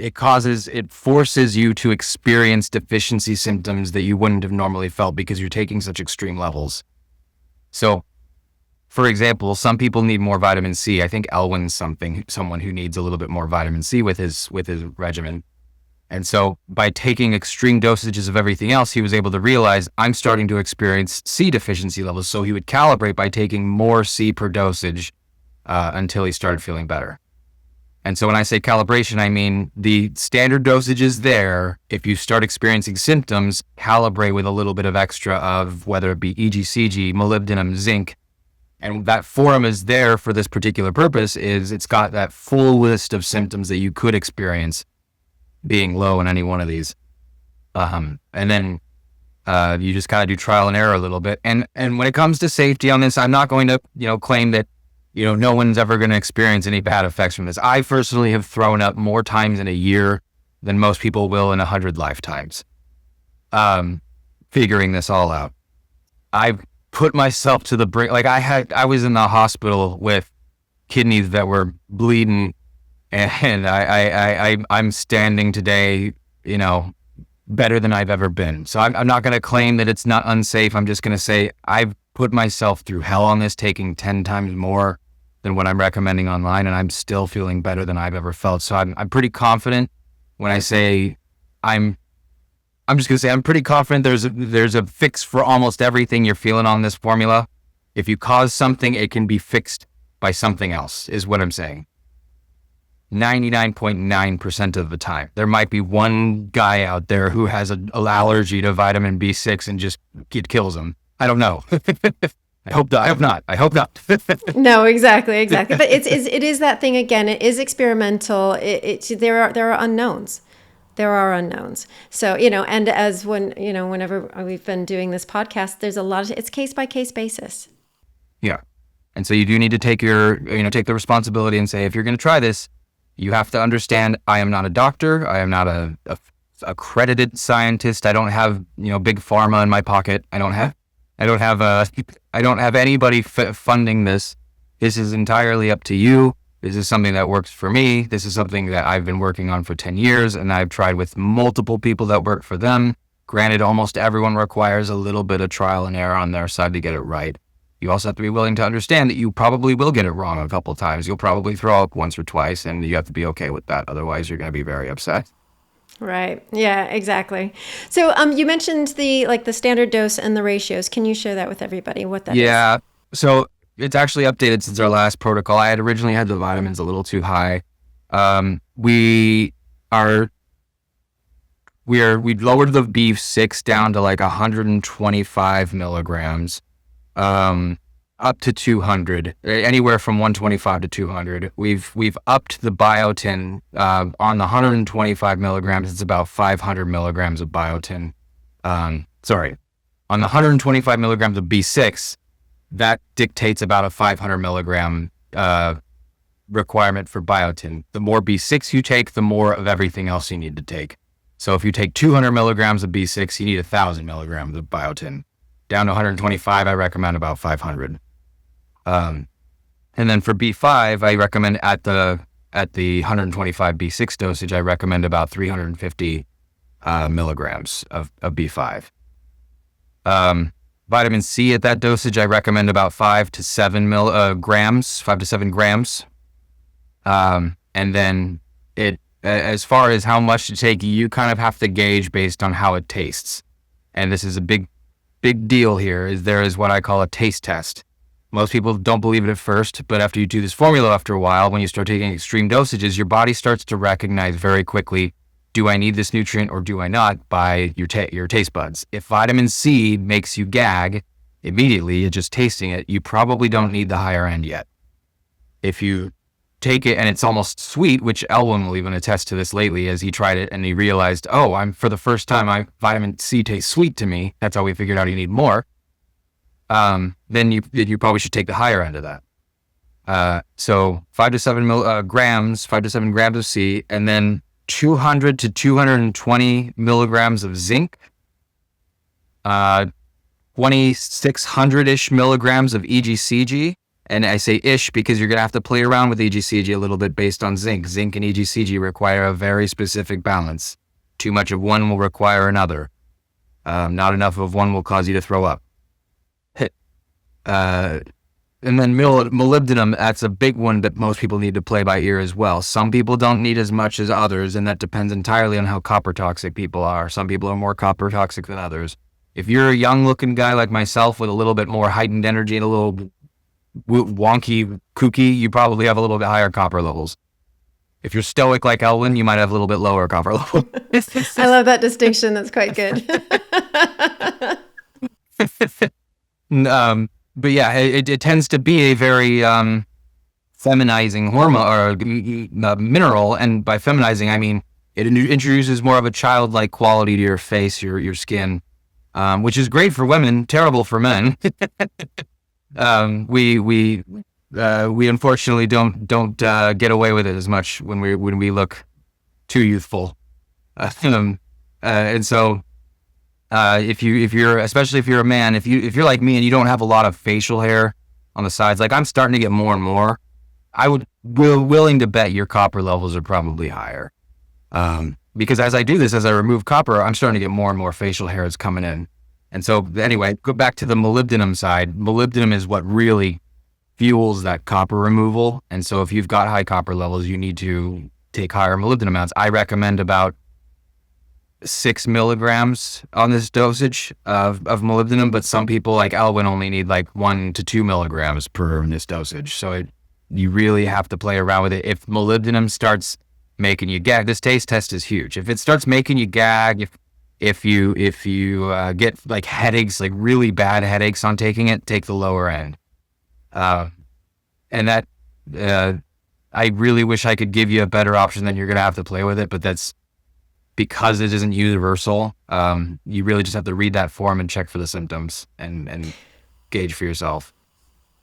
Speaker 2: it forces you to experience deficiency symptoms that you wouldn't have normally felt because you're taking such extreme levels. So, for example, some people need more vitamin C. I think Elwyn's someone who needs a little bit more vitamin C with his regimen. And so by taking extreme dosages of everything else, he was able to realize, I'm starting to experience C deficiency levels. So he would calibrate by taking more C per dosage until he started feeling better. And so when I say calibration, I mean the standard dosage is there. If you start experiencing symptoms, calibrate with a little bit of extra of whether it be EGCG, molybdenum, zinc. And that form is there for this particular purpose, is it's got that full list of symptoms that you could experience being low in any one of these. And then you just kind of do trial and error a little bit. And when it comes to safety on this, I'm not going to, claim that, no one's ever going to experience any bad effects from this. I personally have thrown up more times in a year than most people will in 100 lifetimes. Figuring this all out. I've put myself to the brink. Like I was in the hospital with kidneys that were bleeding, and I'm standing today, better than I've ever been. So I'm not going to claim that it's not unsafe. I'm just going to say I've put myself through hell on this, taking 10 times more than what I'm recommending online, and I'm still feeling better than I've ever felt. So I'm pretty confident when I say I'm just going to say I'm pretty confident there's a fix for almost everything you're feeling on this formula. If you cause something, it can be fixed by something else, is what I'm saying. 99.9% of the time. There might be one guy out there who has an allergy to vitamin B6 and just it kills him. I don't know. I hope not.
Speaker 1: No, exactly. But it is that thing again. It is experimental. There are unknowns. So, and as whenever we've been doing this podcast, there's a lot of, it's case by case basis.
Speaker 2: Yeah. And so you do need to take take the responsibility and say, if you're going to try this, you have to understand I am not a doctor. I am not a accredited scientist. I don't have, big pharma in my pocket. I don't have anybody funding this. This is entirely up to you. This is something that works for me. This is something that I've been working on for 10 years, and I've tried with multiple people that work for them. Granted, almost everyone requires a little bit of trial and error on their side to get it right. You also have to be willing to understand that you probably will get it wrong a couple of times. You'll probably throw up once or twice, and you have to be okay with that. Otherwise, you're going to be very upset.
Speaker 1: Right. Yeah, exactly. So you mentioned the standard dose and the ratios. Can you share that with everybody, what that is?
Speaker 2: Yeah. So it's actually updated since our last protocol. I had originally had the vitamins a little too high. We lowered the B6 down to like 125 milligrams. Up to 200, anywhere from 125 to 200. We've upped the biotin, on the 125 milligrams, it's about 500 milligrams of biotin. On the 125 milligrams of B6, that dictates about a 500 milligram, requirement for biotin. The more B6 you take, the more of everything else you need to take. So if you take 200 milligrams of B6, you need 1,000 milligrams of biotin. Down to 125, I recommend about 500. And then for B5, I recommend at the 125 B6 dosage, I recommend about 350 milligrams of B5. Vitamin C at that dosage, I recommend about 5 to 7 grams. And then as far as how much to take, you kind of have to gauge based on how it tastes. And this is a big deal here, is there is what I call a taste test. Most people don't believe it at first, but after you do this formula after a while, when you start taking extreme dosages, your body starts to recognize very quickly, do I need this nutrient or do I not, by your taste buds. If vitamin C makes you gag immediately, you're just tasting it, you probably don't need the higher end yet. If you take it and it's almost sweet, which Elwin will even attest to this lately, as he tried it and he realized, for the first time, vitamin C tastes sweet to me. That's how we figured out you need more. Then you probably should take the higher end of that. So 5 to 7 grams of C, and then 200 to 220 milligrams of zinc, 2,600-ish milligrams of EGCG. And I say ish because you're going to have to play around with EGCG a little bit based on zinc. Zinc and EGCG require a very specific balance. Too much of one will require another. Not enough of one will cause you to throw up. And then molybdenum, that's a big one that most people need to play by ear as well. Some people don't need as much as others, and that depends entirely on how copper toxic people are. Some people are more copper toxic than others. If you're a young looking guy like myself with a little bit more heightened energy and a little wonky, kooky, you probably have a little bit higher copper levels. If you're stoic like Elwin, you might have a little bit lower copper level.
Speaker 1: I love that distinction. That's quite good.
Speaker 2: But yeah, it tends to be a very feminizing hormone or mineral, and by feminizing I mean it introduces more of a childlike quality to your face, your skin, which is great for women, terrible for men. We unfortunately don't get away with it as much when we look too youthful, and so if you're especially if you're a man, if you're like me and you don't have a lot of facial hair on the sides, like I'm starting to get more and more, I would willing to bet your copper levels are probably higher, because as I do this, as I remove copper, I'm starting to get more and more facial hairs coming in. And so anyway, go back to the molybdenum side. Molybdenum is what really fuels that copper removal. And so if you've got high copper levels, you need to take higher molybdenum amounts. I recommend about 6 milligrams on this dosage of molybdenum, but some people like Elwin only need like 1 to 2 milligrams per this dosage. So you really have to play around with it. If molybdenum starts making you gag, this taste test is huge. If it starts making you gag, if you get like headaches, like really bad headaches on taking it, take the lower end. And that I really wish I could give you a better option than you're gonna have to play with it, but that's because it isn't universal. You really just have to read that form and check for the symptoms and gauge for yourself.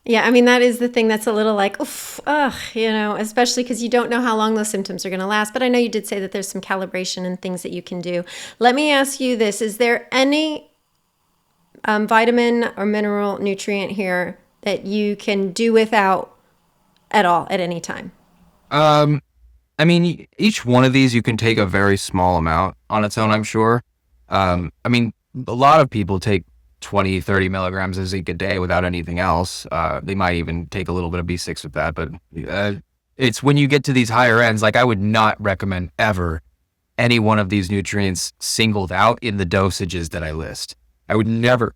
Speaker 1: Yeah, I mean, that is the thing that's a little like, oof, ugh, especially because you don't know how long those symptoms are going to last. But I know you did say that there's some calibration and things that you can do. Let me ask you this. Is there any vitamin or mineral nutrient here that you can do without at all at any time?
Speaker 2: I mean, each one of these you can take a very small amount on its own, I'm sure. I mean, a lot of people take 20, 30 milligrams of zinc a day without anything else. They might even take a little bit of B6 with that, but it's when you get to these higher ends, like I would not recommend ever any one of these nutrients singled out in the dosages that I list. I would never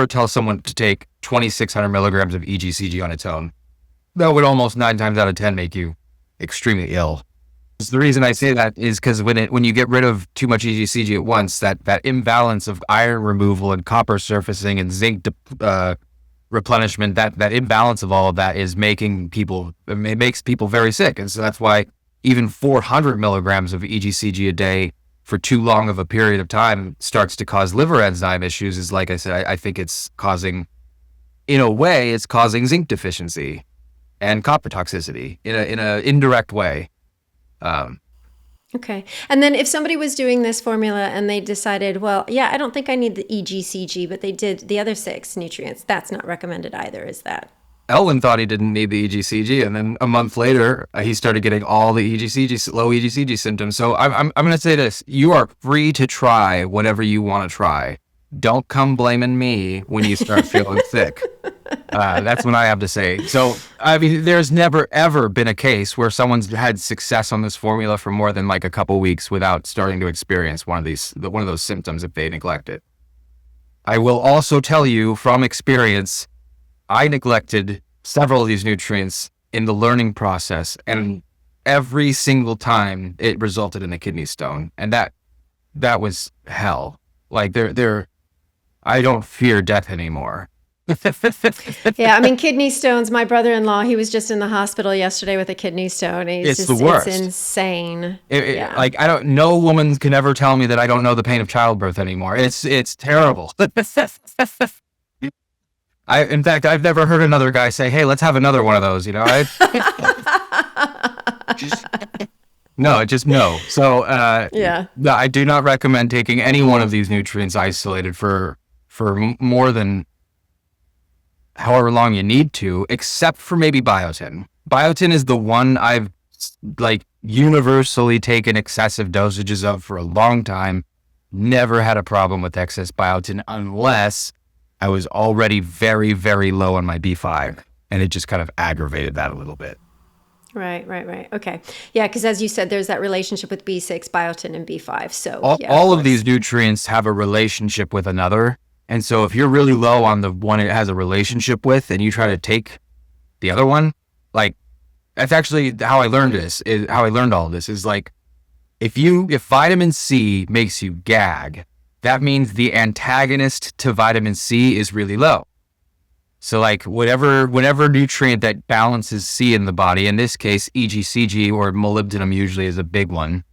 Speaker 2: tell someone to take 2,600 milligrams of EGCG on its own. That would almost 9 times out of 10 make you extremely ill. The reason I say that is because when you get rid of too much EGCG at once, that imbalance of iron removal and copper surfacing and zinc replenishment, that imbalance of all of that is it makes people very sick. And so that's why even 400 milligrams of EGCG a day for too long of a period of time starts to cause liver enzyme issues. Is like I said, I think it's causing zinc deficiency and copper toxicity in a indirect way.
Speaker 1: Okay. And then if somebody was doing this formula and they decided, well, yeah, I don't think I need the EGCG, but they did the other 6 nutrients, that's not recommended either, is that?
Speaker 2: Elwin thought he didn't need the EGCG, and then a month later, he started getting all the low EGCG symptoms. So I'm going to say this: you are free to try whatever you want to try. Don't come blaming me when you start feeling sick. That's what I have to say. So, I mean, there's never, ever been a case where someone's had success on this formula for more than like a couple weeks without starting to experience one of those symptoms if they neglect it. I will also tell you from experience, I neglected several of these nutrients in the learning process, and every single time it resulted in a kidney stone. And that was hell. Like I don't fear death anymore.
Speaker 1: Yeah, I mean, kidney stones, my brother-in-law, he was just in the hospital yesterday with a kidney stone.
Speaker 2: It's the worst.
Speaker 1: It's insane. Yeah.
Speaker 2: Like, no woman can ever tell me that I don't know the pain of childbirth anymore. It's terrible. In fact, I've never heard another guy say, hey, let's have another one of those, No. So,
Speaker 1: yeah.
Speaker 2: I do not recommend taking any one of these nutrients isolated for more than however long you need to, except for maybe biotin. Biotin is the one I've universally taken excessive dosages of for a long time. Never had a problem with excess biotin unless I was already very, very low on my B5, and it just kind of aggravated that a little bit.
Speaker 1: Right. Okay. Yeah, because as you said, there's that relationship with B6, biotin, and B5. So
Speaker 2: all of these nutrients have a relationship with another. And so if you're really low on the one it has a relationship with and you try to take the other one, like That's actually how I learned this. Is how I learned all of this is like if vitamin C makes you gag, that means the antagonist to vitamin C is really low. So like whatever nutrient that balances C in the body, in this case EGCG or molybdenum usually is a big one.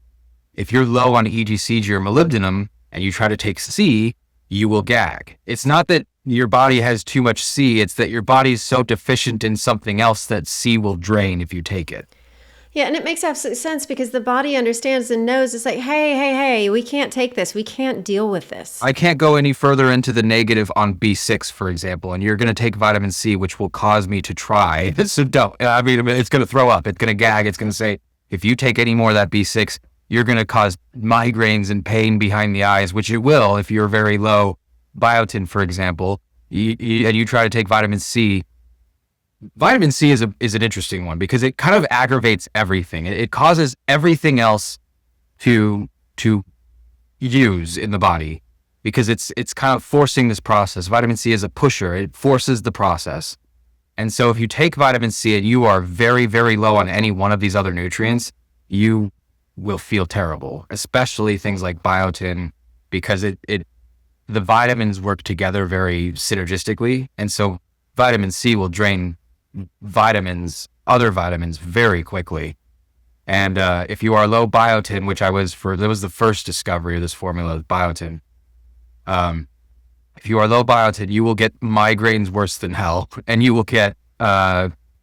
Speaker 2: If you're low on EGCG or molybdenum and you try to take C, you will gag. It's not that your body has too much C, it's that your body is so deficient in something else that C will drain if you take it.
Speaker 1: Yeah, and it makes absolute sense because the body understands and knows it's like, hey, we can't take this. We can't deal with this.
Speaker 2: I can't go any further into the negative on B6, for example, and you're going to take vitamin C, which will cause me to try. So don't. I mean, it's going to throw up. It's going to gag. It's going to say, if you take any more of that B6, you're going to cause migraines and pain behind the eyes, which it will if you're very low biotin, for example, and you try to take vitamin C. Vitamin C is an interesting one because it kind of aggravates everything. It causes everything else to use in the body because it's kind of forcing this process. Vitamin C is a pusher. It forces the process. And so if you take vitamin C and you are very, very low on any one of these other nutrients, you will feel terrible, especially things like biotin, because the vitamins work together very synergistically. And so vitamin C will drain other vitamins very quickly. And if you are low biotin, which that was the first discovery of this formula, biotin. If you are low biotin, you will get migraines worse than hell, and you will get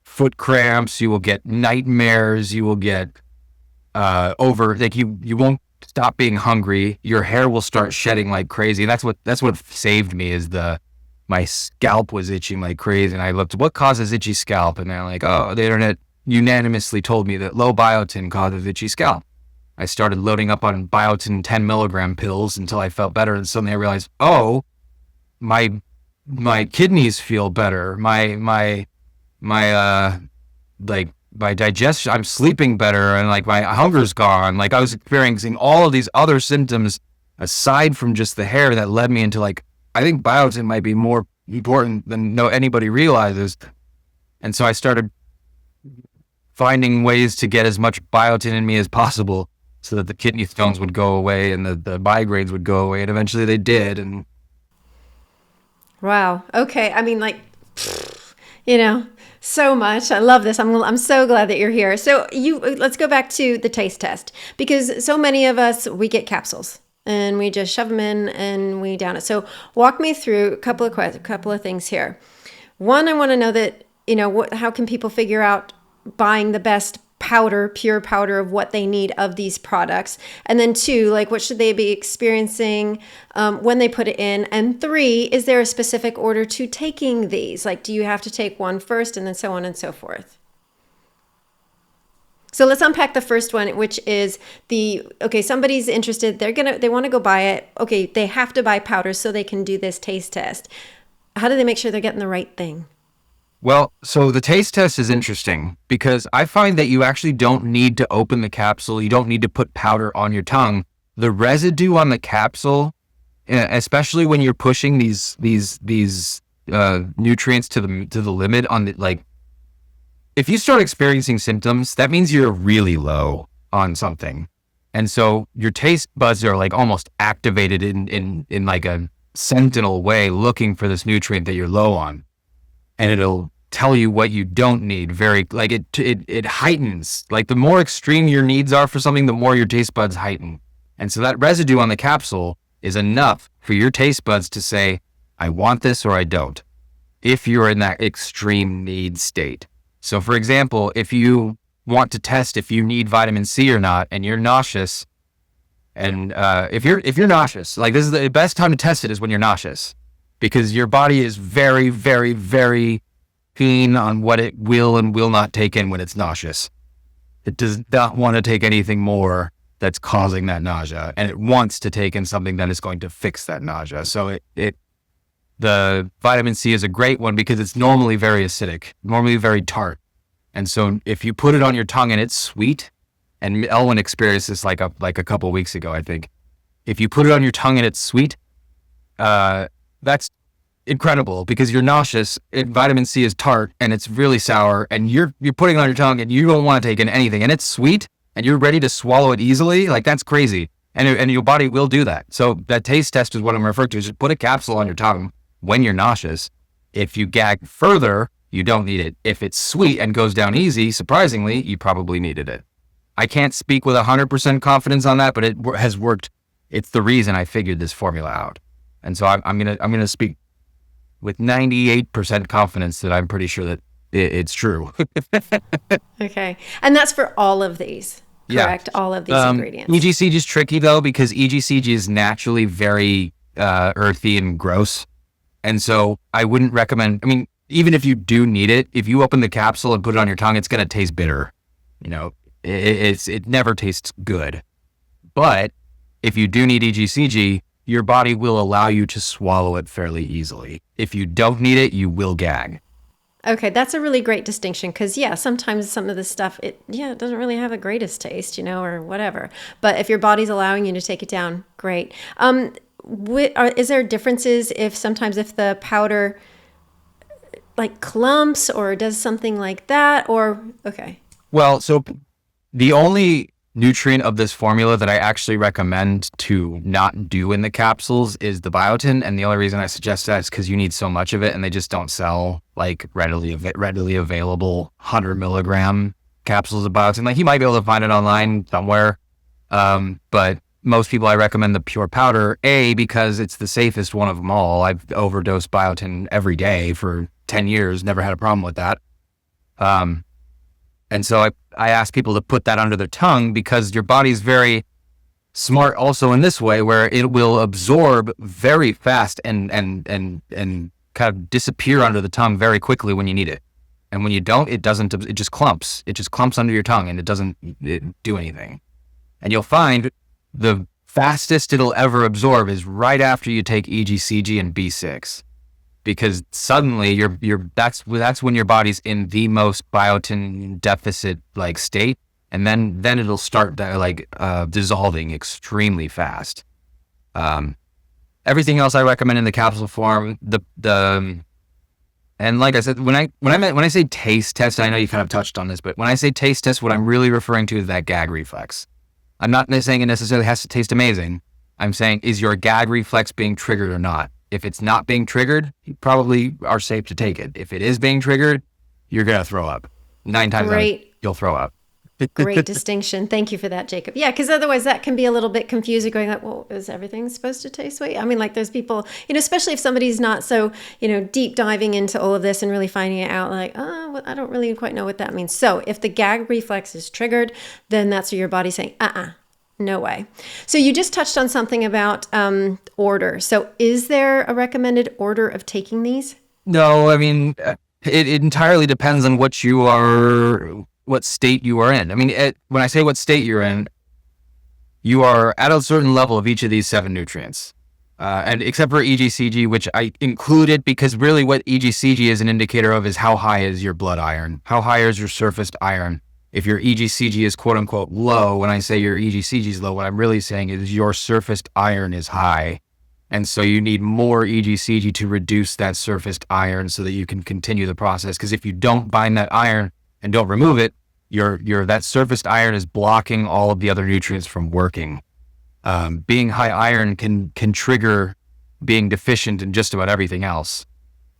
Speaker 2: foot cramps, you will get nightmares, you will get you won't stop being hungry. Your hair will start shedding like crazy. That's what saved me is my scalp was itching like crazy, and I looked, what causes itchy scalp? And they're like, oh, the internet unanimously told me that low biotin causes itchy scalp. I started loading up on biotin 10 milligram pills until I felt better, and suddenly I realized, oh, my kidneys feel better. My digestion, I'm sleeping better, and like my hunger's gone. Like I was experiencing all of these other symptoms aside from just the hair that led me into like, I think biotin might be more important than anybody realizes. And so I started finding ways to get as much biotin in me as possible so that the kidney stones would go away and the migraines would go away. And eventually they did. And
Speaker 1: wow. Okay. I mean, like, so much. I love this. I'm so glad that you're here. So let's go back to the taste test, because so many of us, we get capsules and we just shove them in and we down it. So walk me through a couple of things here. One, I want to know that, how can people figure out buying the best pure powder of what they need of these products? And then two, like what should they be experiencing when they put it in? And three, is there a specific order to taking these? Like, do you have to take one first and then so on and so forth? So let's unpack the first one, which is somebody's interested. They want to go buy it. Okay, they have to buy powder so they can do this taste test. How do they make sure they're getting the right thing?
Speaker 2: Well, so the taste test is interesting because I find that you actually don't need to open the capsule. You don't need to put powder on your tongue. The residue on the capsule, especially when you're pushing these nutrients to the limit on the if you start experiencing symptoms, that means you're really low on something. And so your taste buds are like almost activated in like a sentinel way, looking for this nutrient that you're low on. And it'll tell you what you don't need it heightens. Like the more extreme your needs are for something, the more your taste buds heighten. And so that residue on the capsule is enough for your taste buds to say, I want this or I don't, if you're in that extreme need state. So for example, if you want to test if you need vitamin C or not, and you're nauseous, and if you're nauseous, like this is the best time to test it is when you're nauseous, because your body is very, very, very keen on what it will and will not take in when it's nauseous. It does not want to take anything more that's causing that nausea, and it wants to take in something that is going to fix that nausea. So the vitamin C is a great one because it's normally very acidic, normally very tart. And so if you put it on your tongue and it's sweet, and Elwin experienced this like a couple of weeks ago, I think. If you put it on your tongue and it's sweet, that's incredible because you're nauseous. Vitamin C is tart and it's really sour, and you're putting it on your tongue and you don't want to take in anything, and it's sweet and you're ready to swallow it easily. Like, that's crazy. And your body will do that. So that taste test is what I'm referring to. Is just put a capsule on your tongue when you're nauseous. If you gag further, you don't need it. If it's sweet and goes down easy, surprisingly, you probably needed it. I can't speak with 100% confidence on that, but it has worked. It's the reason I figured this formula out. And so I'm gonna speak with 98% confidence that I'm pretty sure that it's true.
Speaker 1: Okay. And that's for all of these, correct?
Speaker 2: Yeah.
Speaker 1: All of these ingredients.
Speaker 2: EGCG is tricky though, because EGCG is naturally very earthy and gross. And so I wouldn't recommend, I mean, even if you do need it, if you open the capsule and put it on your tongue, it's going to taste bitter. You know, it never tastes good. But if you do need EGCG, your body will allow you to swallow it fairly easily. If you don't need it, you will gag.
Speaker 1: Okay, that's a really great distinction because, yeah, sometimes some of this stuff, it doesn't really have the greatest taste, or whatever. But if your body's allowing you to take it down, great. Is there differences if the powder like clumps or does something like that, or okay?
Speaker 2: Well, so the only nutrient of this formula that I actually recommend to not do in the capsules is the biotin, and the only reason I suggest that is because you need so much of it, and they just don't sell like readily available 100 milligram capsules of biotin. Like, you might be able to find it online somewhere, but most people, I recommend the pure powder. Because it's the safest one of them all. I've overdosed biotin every day for 10 years, never had a problem with that. And so I ask people to put that under their tongue because your body's very smart also in this way, where it will absorb very fast and kind of disappear under the tongue very quickly when you need it. And when you don't, it doesn't, it just clumps. It just clumps under your tongue and it doesn't do anything. And you'll find the fastest it'll ever absorb is right after you take EGCG and B6. Because suddenly that's when your body's in the most biotin deficit like state, and then it'll start dissolving extremely fast. Everything else I recommend in the capsule form. And like I said, when I say taste test, I know you kind of touched on this, but when I say taste test, what I'm really referring to is that gag reflex. I'm not saying it necessarily has to taste amazing. I'm saying, is your gag reflex being triggered or not? If it's not being triggered, you probably are safe to take it. If it is being triggered, you're going to throw up. 9 times out, you'll throw up.
Speaker 1: Great distinction. Thank you for that, Jacob. Yeah, because otherwise that can be a little bit confusing, going like, well, is everything supposed to taste sweet? I mean, like, there's people, especially if somebody's not so, deep diving into all of this and really finding it out, like, oh, well, I don't really quite know what that means. So if the gag reflex is triggered, then that's what your body's saying, no way. So you just touched on something about order. So is there a recommended order of taking these?
Speaker 2: No, I mean, it entirely depends on what state you are in. I mean, when I say what state you're in, you are at a certain level of each of these 7 nutrients. And except for EGCG, which I included because really what EGCG is an indicator of is how high is your blood iron? How high is your surfaced iron? If your EGCG is quote unquote low, when I say your EGCG is low, what I'm really saying is your surfaced iron is high. And so you need more EGCG to reduce that surfaced iron so that you can continue the process. Because if you don't bind that iron and don't remove it, that surfaced iron is blocking all of the other nutrients from working. Being high iron can trigger being deficient in just about everything else.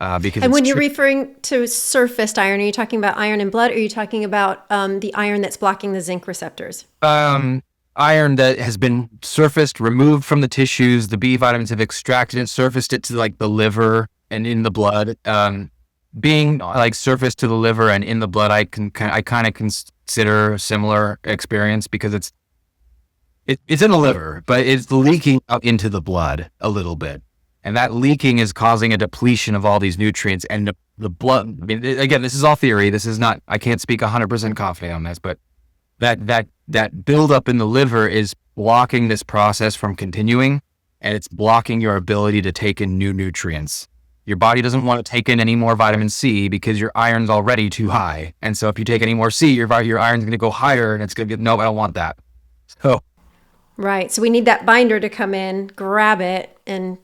Speaker 1: And when you're referring to surfaced iron, are you talking about iron in blood, or are you talking about the iron that's blocking the zinc receptors?
Speaker 2: Iron that has been surfaced, removed from the tissues, the B vitamins have extracted it, surfaced it to like the liver and in the blood. Being like surfaced to the liver and in the blood, I kind of consider a similar experience because it's in the liver, but it's leaking out into the blood a little bit. And that leaking is causing a depletion of all these nutrients and the blood. I mean, again, this is all theory. This is not, I can't speak 100% confident on this, but that buildup in the liver is blocking this process from continuing, and it's blocking your ability to take in new nutrients. Your body doesn't want to take in any more vitamin C because your iron's already too high. And so if you take any more C, your iron's going to go higher, and it's going to be, no, I don't want that. So.
Speaker 1: Right. So we need that binder to come in, grab it, and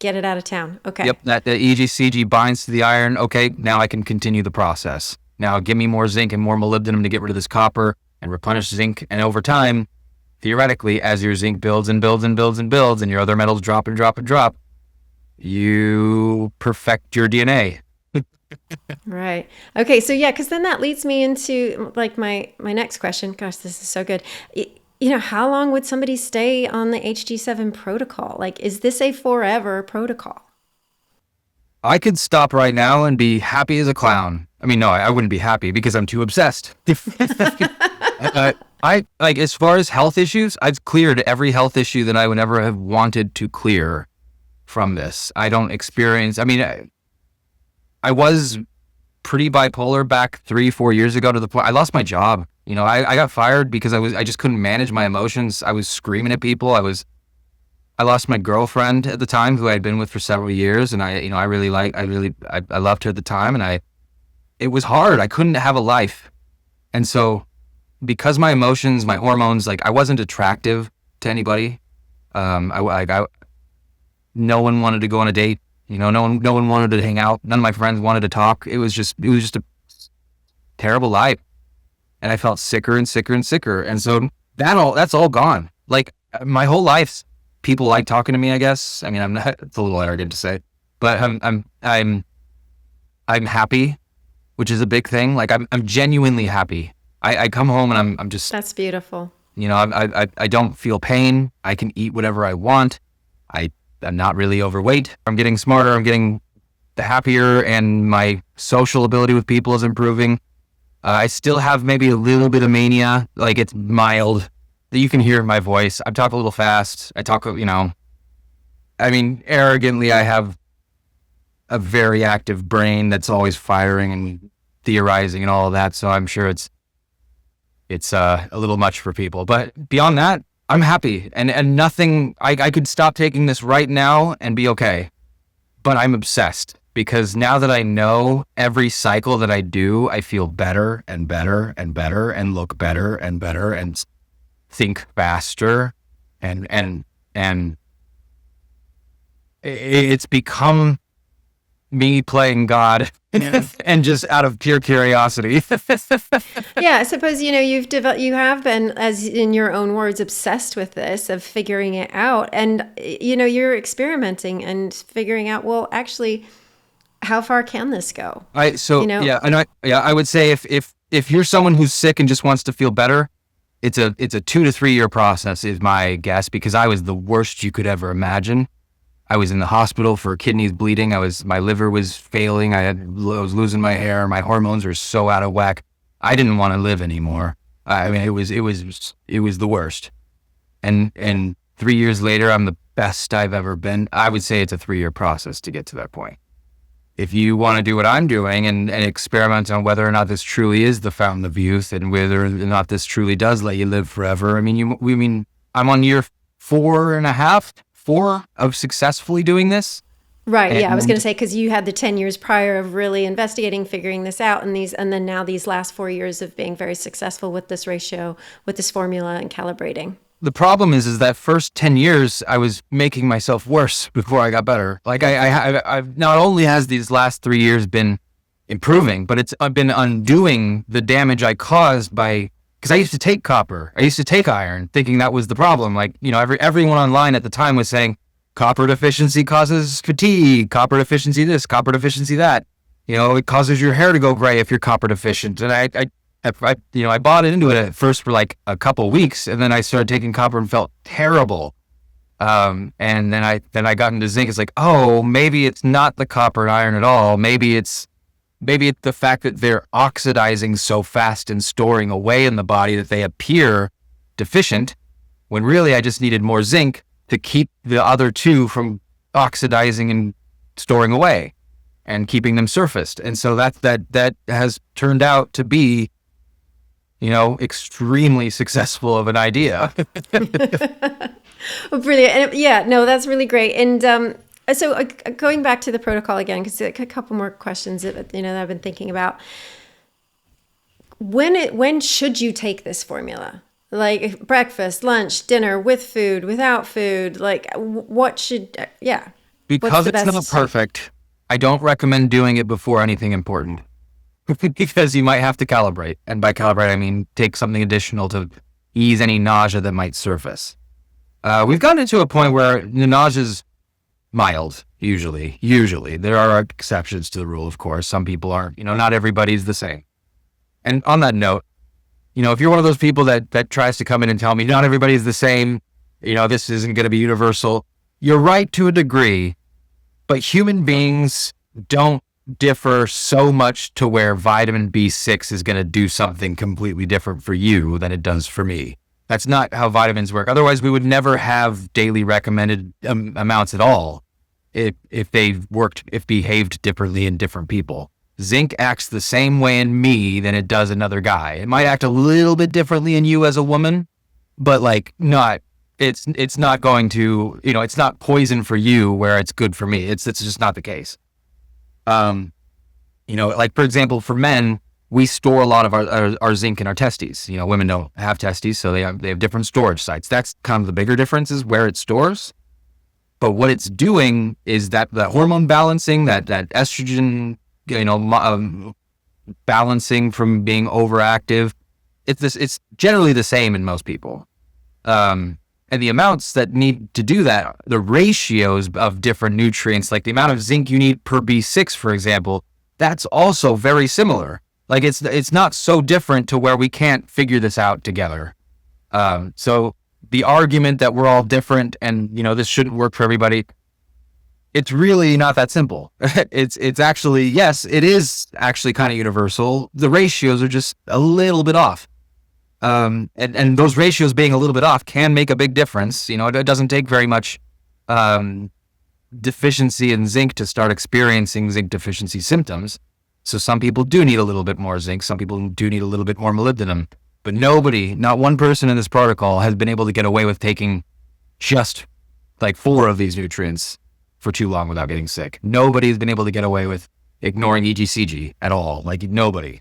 Speaker 1: Get it out of town. Okay.
Speaker 2: Yep, that the EGCG binds to the iron. Okay, now I can continue the process. Now give me more zinc and more molybdenum to get rid of this copper and replenish zinc. And over time, theoretically, as your zinc builds and builds and builds and builds and your other metals drop and drop and drop, you perfect your DNA.
Speaker 1: Right. Okay. So yeah, because then that leads me into like my next question. Gosh, this is so good. How long would somebody stay on the HG7 protocol? Like, is this a forever protocol?
Speaker 2: I could stop right now and be happy as a clown. I mean, no, I wouldn't be happy because I'm too obsessed. I like, as far as health issues, I've cleared every health issue that I would ever have wanted to clear from this. I don't experience, I mean, I was pretty bipolar back 3-4 years ago to the point I lost my job. I got fired because I just couldn't manage my emotions. I was screaming at people. I lost my girlfriend at the time, who I had been with for several years, and I loved her at the time, and it was hard. I couldn't have a life, and so because my emotions, my hormones, like I wasn't attractive to anybody. No one wanted to go on a date. No one wanted to hang out. None of my friends wanted to talk. It was just a terrible life. And I felt sicker and sicker and sicker. And so that's all gone. Like my whole life, people like talking to me, I guess. I mean, I'm not, it's a little arrogant to say, but I'm happy, which is a big thing. Like I'm genuinely happy. I come home and I'm just,
Speaker 1: that's beautiful.
Speaker 2: I don't feel pain. I can eat whatever I want. I'm not really overweight. I'm getting smarter. I'm getting happier, and my social ability with people is improving. I still have maybe a little bit of mania, like it's mild, that you can hear in my voice. I talk a little fast. I talk, arrogantly, I have a very active brain that's always firing and theorizing and all of that. So I'm sure it's a little much for people. But beyond that, I'm happy, and nothing, I could stop taking this right now and be okay. But I'm obsessed. Because now that I know every cycle that I do, I feel better and better and better and look better and better and think faster. And it's become me playing God and just out of pure curiosity.
Speaker 1: Yeah, I suppose, you have been, as in your own words, obsessed with this, of figuring it out. And, you're experimenting and figuring out, well, actually, how far can this go?
Speaker 2: I would say if you're someone who's sick and just wants to feel better, it's a 2 to 3 year process is my guess, because I was the worst you could ever imagine. I was in the hospital for kidneys bleeding. My liver was failing. I was losing my hair. My hormones were so out of whack. I didn't want to live anymore. I mean, it was the worst. And 3 years later, I'm the best I've ever been. I would say it's a 3-year process to get to that point. If you want to do what I'm doing and experiment on whether or not this truly is the fountain of youth and whether or not this truly does let you live forever. I mean, I'm on year 4 of successfully doing this.
Speaker 1: Right. Yeah. I was going to say, because you had the 10 years prior of really investigating, figuring this out, and then now these last 4 years of being very successful with this ratio, with this formula and calibrating.
Speaker 2: The problem is that first 10 years, I was making myself worse before I got better. Like I've not only has these last 3 years been improving, but I've been undoing the damage I caused because I used to take copper. I used to take iron, thinking that was the problem. Like, everyone online at the time was saying copper deficiency causes fatigue, copper deficiency this, copper deficiency that. It causes your hair to go gray if you're copper deficient. And I bought into it at first for like a couple of weeks, and then I started taking copper and felt terrible. And then I got into zinc. It's like, oh, maybe it's not the copper and iron at all. Maybe it's the fact that they're oxidizing so fast and storing away in the body that they appear deficient, when really I just needed more zinc to keep the other two from oxidizing and storing away and keeping them surfaced. And so that has turned out to be extremely successful of an idea.
Speaker 1: Well, brilliant. And that's really great. And so going back to the protocol again, because a couple more questions that I've been thinking about. When should you take this formula? Like breakfast, lunch, dinner, with food, without food? Like what should? Yeah.
Speaker 2: Because it's not perfect, I don't recommend doing it before anything important. Because you might have to calibrate. And by calibrate, I mean take something additional to ease any nausea that might surface. We've gotten into a point where the nausea's mild, usually. There are exceptions to the rule, of course. Some people aren't, not everybody's the same. And on that note, if you're one of those people that tries to come in and tell me not everybody's the same, this isn't going to be universal, you're right to a degree, but human beings don't differ so much to where vitamin B6 is going to do something completely different for you than it does for me. That's not how vitamins work. Otherwise, we would never have daily recommended amounts at all if behaved differently in different people. Zinc acts the same way in me than it does another guy. It might act a little bit differently in you as a woman, but it's not going to, it's not poison for you where it's good for me. It's just not the case. For example, for men, we store a lot of our zinc in our testes. Women don't have testes, so they have different storage sites. That's kind of the bigger difference is where it stores. But what it's doing is that hormone balancing, that estrogen, balancing from being overactive. It's generally the same in most people. And the amounts that need to do that, the ratios of different nutrients, like the amount of zinc you need per B6, for example, that's also very similar. Like it's not so different to where we can't figure this out together. So the argument that we're all different and, this shouldn't work for everybody, it's really not that simple. It's actually, yes, it is actually kind of universal. The ratios are just a little bit off. And those ratios being a little bit off can make a big difference. It doesn't take very much deficiency in zinc to start experiencing zinc deficiency symptoms. So some people do need a little bit more zinc. Some people do need a little bit more molybdenum. But not one person in this protocol has been able to get away with taking just like 4 of these nutrients for too long without getting sick. Nobody's been able to get away with ignoring EGCG at all. Like nobody.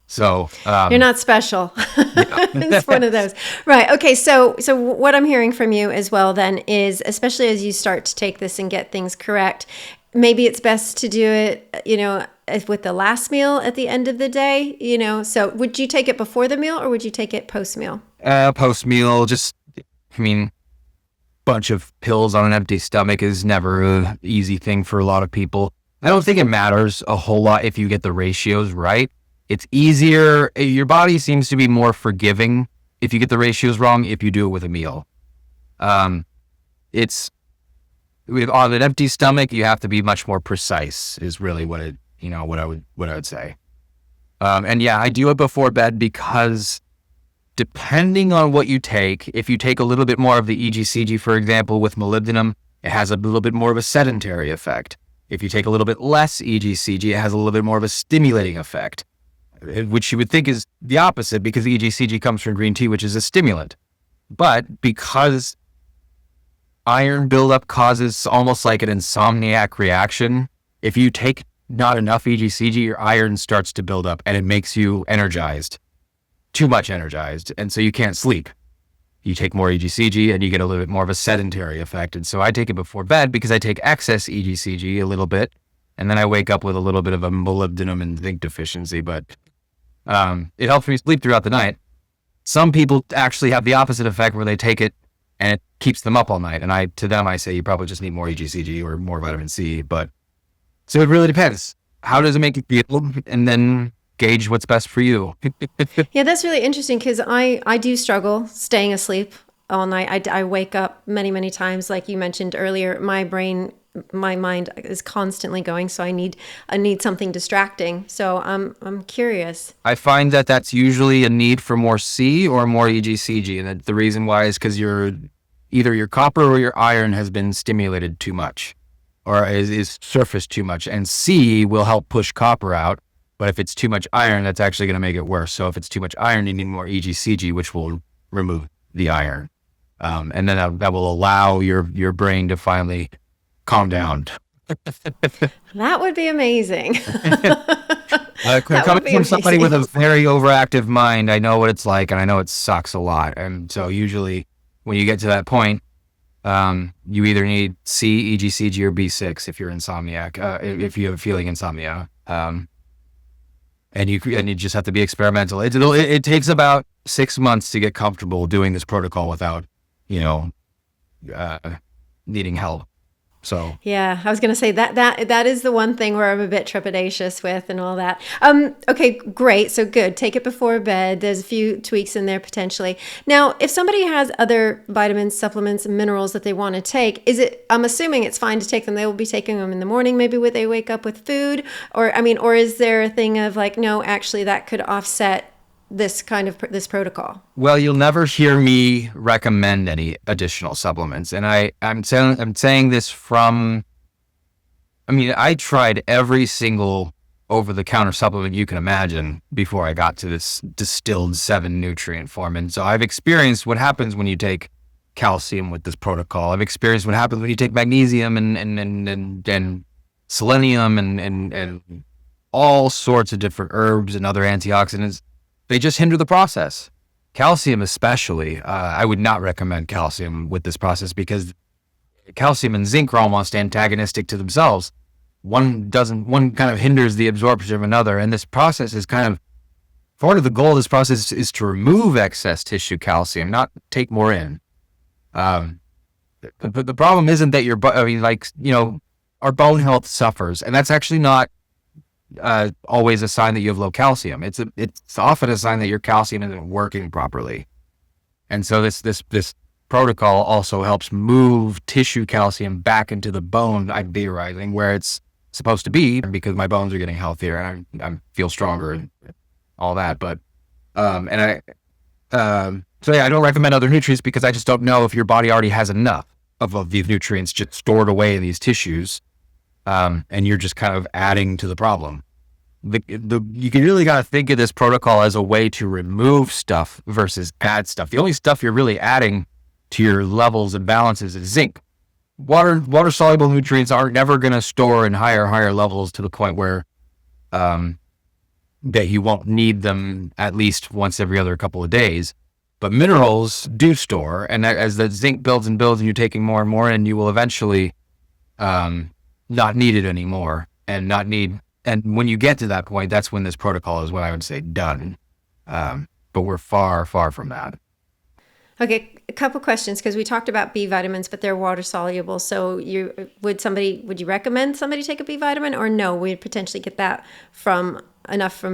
Speaker 2: So
Speaker 1: you're not special. It's one of those. Right. Okay. So what I'm hearing from you as well then is, especially as you start to take this and get things correct, maybe it's best to do it, with the last meal at the end of the day, so would you take it before the meal or would you take it post meal?
Speaker 2: Post meal, bunch of pills on an empty stomach is never an easy thing for a lot of people. I don't think it matters a whole lot if you get the ratios right. It's easier. Your body seems to be more forgiving if you get the ratios wrong, if you do it with a meal. On an empty stomach, you have to be much more precise is really what I would say. And yeah, I do it before bed because depending on what you take, if you take a little bit more of the EGCG, for example, with molybdenum, it has a little bit more of a sedentary effect. If you take a little bit less EGCG, it has a little bit more of a stimulating effect, which you would think is the opposite because EGCG comes from green tea, which is a stimulant. But because iron buildup causes almost like an insomniac reaction, if you take not enough EGCG, your iron starts to build up and it makes you energized, too much energized. And so you can't sleep. You take more EGCG and you get a little bit more of a sedentary effect. And so I take it before bed because I take excess EGCG a little bit. And then I wake up with a little bit of a molybdenum and zinc deficiency, but it helps me sleep throughout the night. Some people actually have the opposite effect where they take it and it keeps them up all night. And to them, I say you probably just need more EGCG or more vitamin C. But so it really depends. How does it make you feel? And then gauge what's best for you.
Speaker 1: Yeah, that's really interesting because I do struggle staying asleep all night. I wake up many, many times. Like you mentioned earlier, my mind is constantly going. So I need something distracting. So I'm curious.
Speaker 2: I find that that's usually a need for more C or more EGCG. And the reason why is because either your copper or your iron has been stimulated too much or is surfaced too much. And C will help push copper out. But if it's too much iron, that's actually going to make it worse. So if it's too much iron, you need more EGCG, which will remove the iron. And then that will allow your brain to finally calm down.
Speaker 1: That would be amazing.
Speaker 2: Coming from somebody with a very overactive mind, I know what it's like, and I know it sucks a lot. And so usually when you get to that point, You either need C, EGCG, or B6 if you're insomniac, if you're feeling insomnia. And you just have to be experimental. It takes about 6 months to get comfortable doing this protocol without, needing help. So
Speaker 1: yeah, I was going to say that is the one thing where I'm a bit trepidatious with and all that. Okay, great. So good. Take it before bed. There's a few tweaks in there potentially. Now, if somebody has other vitamins, supplements, and minerals that they want to take, I'm assuming it's fine to take them. They will be taking them in the morning, maybe when they wake up with food, or is there a thing of like, no, actually that could offset this this protocol?
Speaker 2: Well, you'll never hear me recommend any additional supplements. And I'm saying this I tried every single over-the-counter supplement you can imagine before I got to this distilled 7 nutrient form. And so I've experienced what happens when you take calcium with this protocol. I've experienced what happens when you take magnesium and selenium and all sorts of different herbs and other antioxidants. They just hinder the process. Calcium especially, I would not recommend calcium with this process because calcium and zinc are almost antagonistic to themselves. One kind of hinders the absorption of another. And this process is kind of, part of the goal of this process is to remove excess tissue calcium, not take more in. But the problem isn't that our bone health suffers. And that's actually not always a sign that you have low calcium. It's often a sign that your calcium isn't working properly. And so this protocol also helps move tissue calcium back into the bone, I'm theorizing, where it's supposed to be, because my bones are getting healthier and I feel stronger and all that. But I don't recommend other nutrients because I just don't know if your body already has enough of these nutrients just stored away in these tissues. And you're just kind of adding to the problem. You really got to think of this protocol as a way to remove stuff versus add stuff. The only stuff you're really adding to your levels and balances is zinc. Water soluble nutrients are never going to store in higher levels to the point where that you won't need them at least once every other couple of days. But minerals do store, and as the zinc builds and builds and you're taking more and more in, you will eventually not need it anymore, and when you get to that point, that's when this protocol is what I would say done. But we're far from that.
Speaker 1: Okay, a couple questions, because we talked about B vitamins, but they're water soluble. So would you recommend somebody take a B vitamin, or no, we'd potentially get that from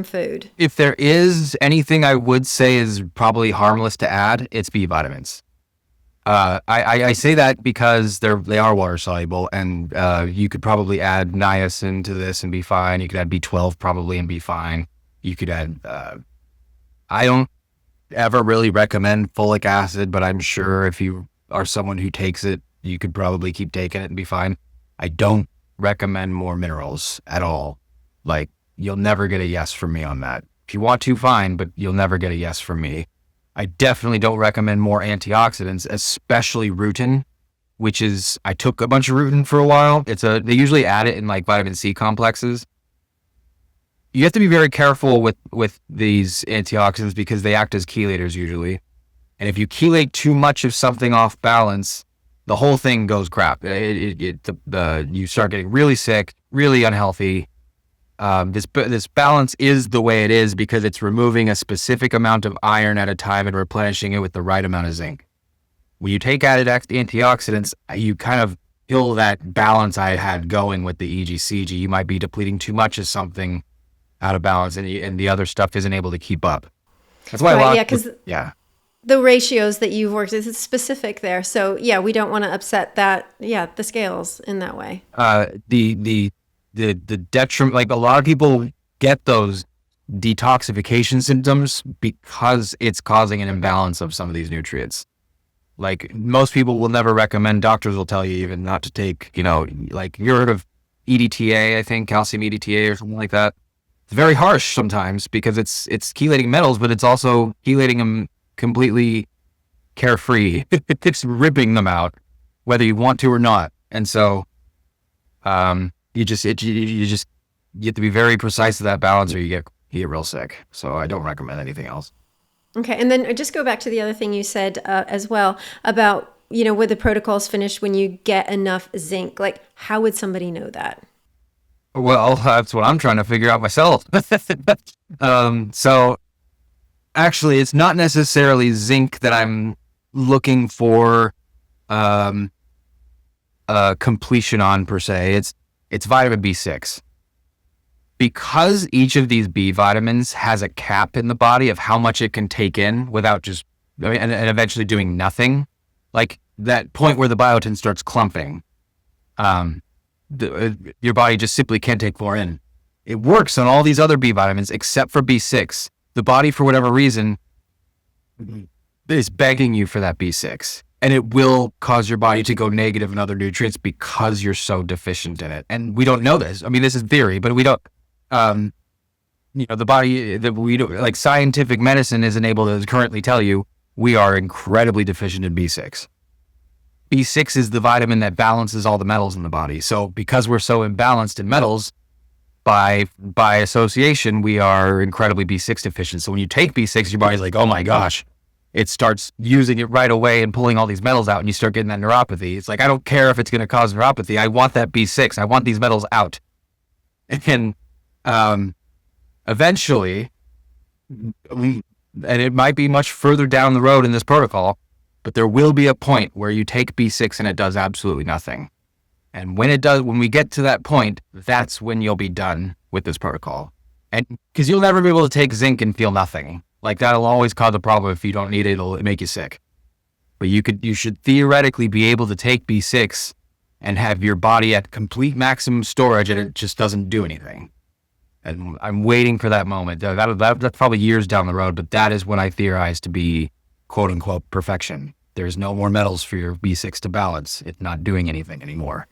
Speaker 1: food?
Speaker 2: If there is anything I would say is probably harmless to add, it's B vitamins. I say that because they are water soluble, and you could probably add niacin to this and be fine. You could add B12 probably and be fine. You could add, I don't ever really recommend folic acid, but I'm sure if you are someone who takes it, you could probably keep taking it and be fine. I don't recommend more minerals at all. Like, you'll never get a yes from me on that. If you want to, fine, but you'll never get a yes from me. I definitely don't recommend more antioxidants, especially rutin, which is, I took a bunch of rutin for a while. They usually add it in like vitamin C complexes. You have to be very careful with these antioxidants because they act as chelators usually. And if you chelate too much of something off balance, the whole thing goes crap. You start getting really sick, really unhealthy. This balance is the way it is because it's removing a specific amount of iron at a time and replenishing it with the right amount of zinc. When you take added antioxidants, you kind of kill that balance I had going with the EGCG. You might be depleting too much of something out of balance, and the other stuff isn't able to keep up. That's why
Speaker 1: the ratios that you've worked with is specific there. So yeah, we don't want to upset that. Yeah, the scales in that way.
Speaker 2: The detriment, like a lot of people get those detoxification symptoms because it's causing an imbalance of some of these nutrients. Like most people will never recommend, doctors will tell you even not to take, like you heard of EDTA, I think, calcium EDTA or something like that. It's very harsh sometimes because it's chelating metals, but it's also chelating them completely carefree. It's ripping them out, whether you want to or not. And so, you have to be very precise to that balance, or you get real sick. So I don't recommend anything else.
Speaker 1: Okay, and then just go back to the other thing you said as well about when the protocol's finished, when you get enough zinc? Like, how would somebody know that?
Speaker 2: Well, that's what I'm trying to figure out myself. So actually, it's not necessarily zinc that I'm looking for completion on per se. It's vitamin B6. Because each of these B vitamins has a cap in the body of how much it can take in without just, and eventually doing nothing, like that point where the biotin starts clumping, your body just simply can't take more in. It works on all these other B vitamins except for B6. The body, for whatever reason, is begging you for that B6. And it will cause your body to go negative in other nutrients because you're so deficient in it. And we don't know this. I mean, this is theory, but we don't, the body, like scientific medicine isn't able to currently tell you we are incredibly deficient in B6. B6 is the vitamin that balances all the metals in the body. So because we're so imbalanced in metals, by association, we are incredibly B6 deficient. So when you take B6, your body's like, oh my gosh, it starts using it right away and pulling all these metals out, and you start getting that neuropathy. It's like, I don't care if it's going to cause neuropathy. I want that B6. I want these metals out. And eventually, and it might be much further down the road in this protocol, but there will be a point where you take B6 and it does absolutely nothing. And when we get to that point, that's when you'll be done with this protocol. And because you'll never be able to take zinc and feel nothing. Like that'll always cause a problem. If you don't need it, it'll make you sick. But you should theoretically be able to take B6 and have your body at complete maximum storage, and it just doesn't do anything. And I'm waiting for that moment. That's probably years down the road, but that is when I theorize to be quote unquote perfection. There's no more metals for your B6 to balance. It's not doing anything anymore.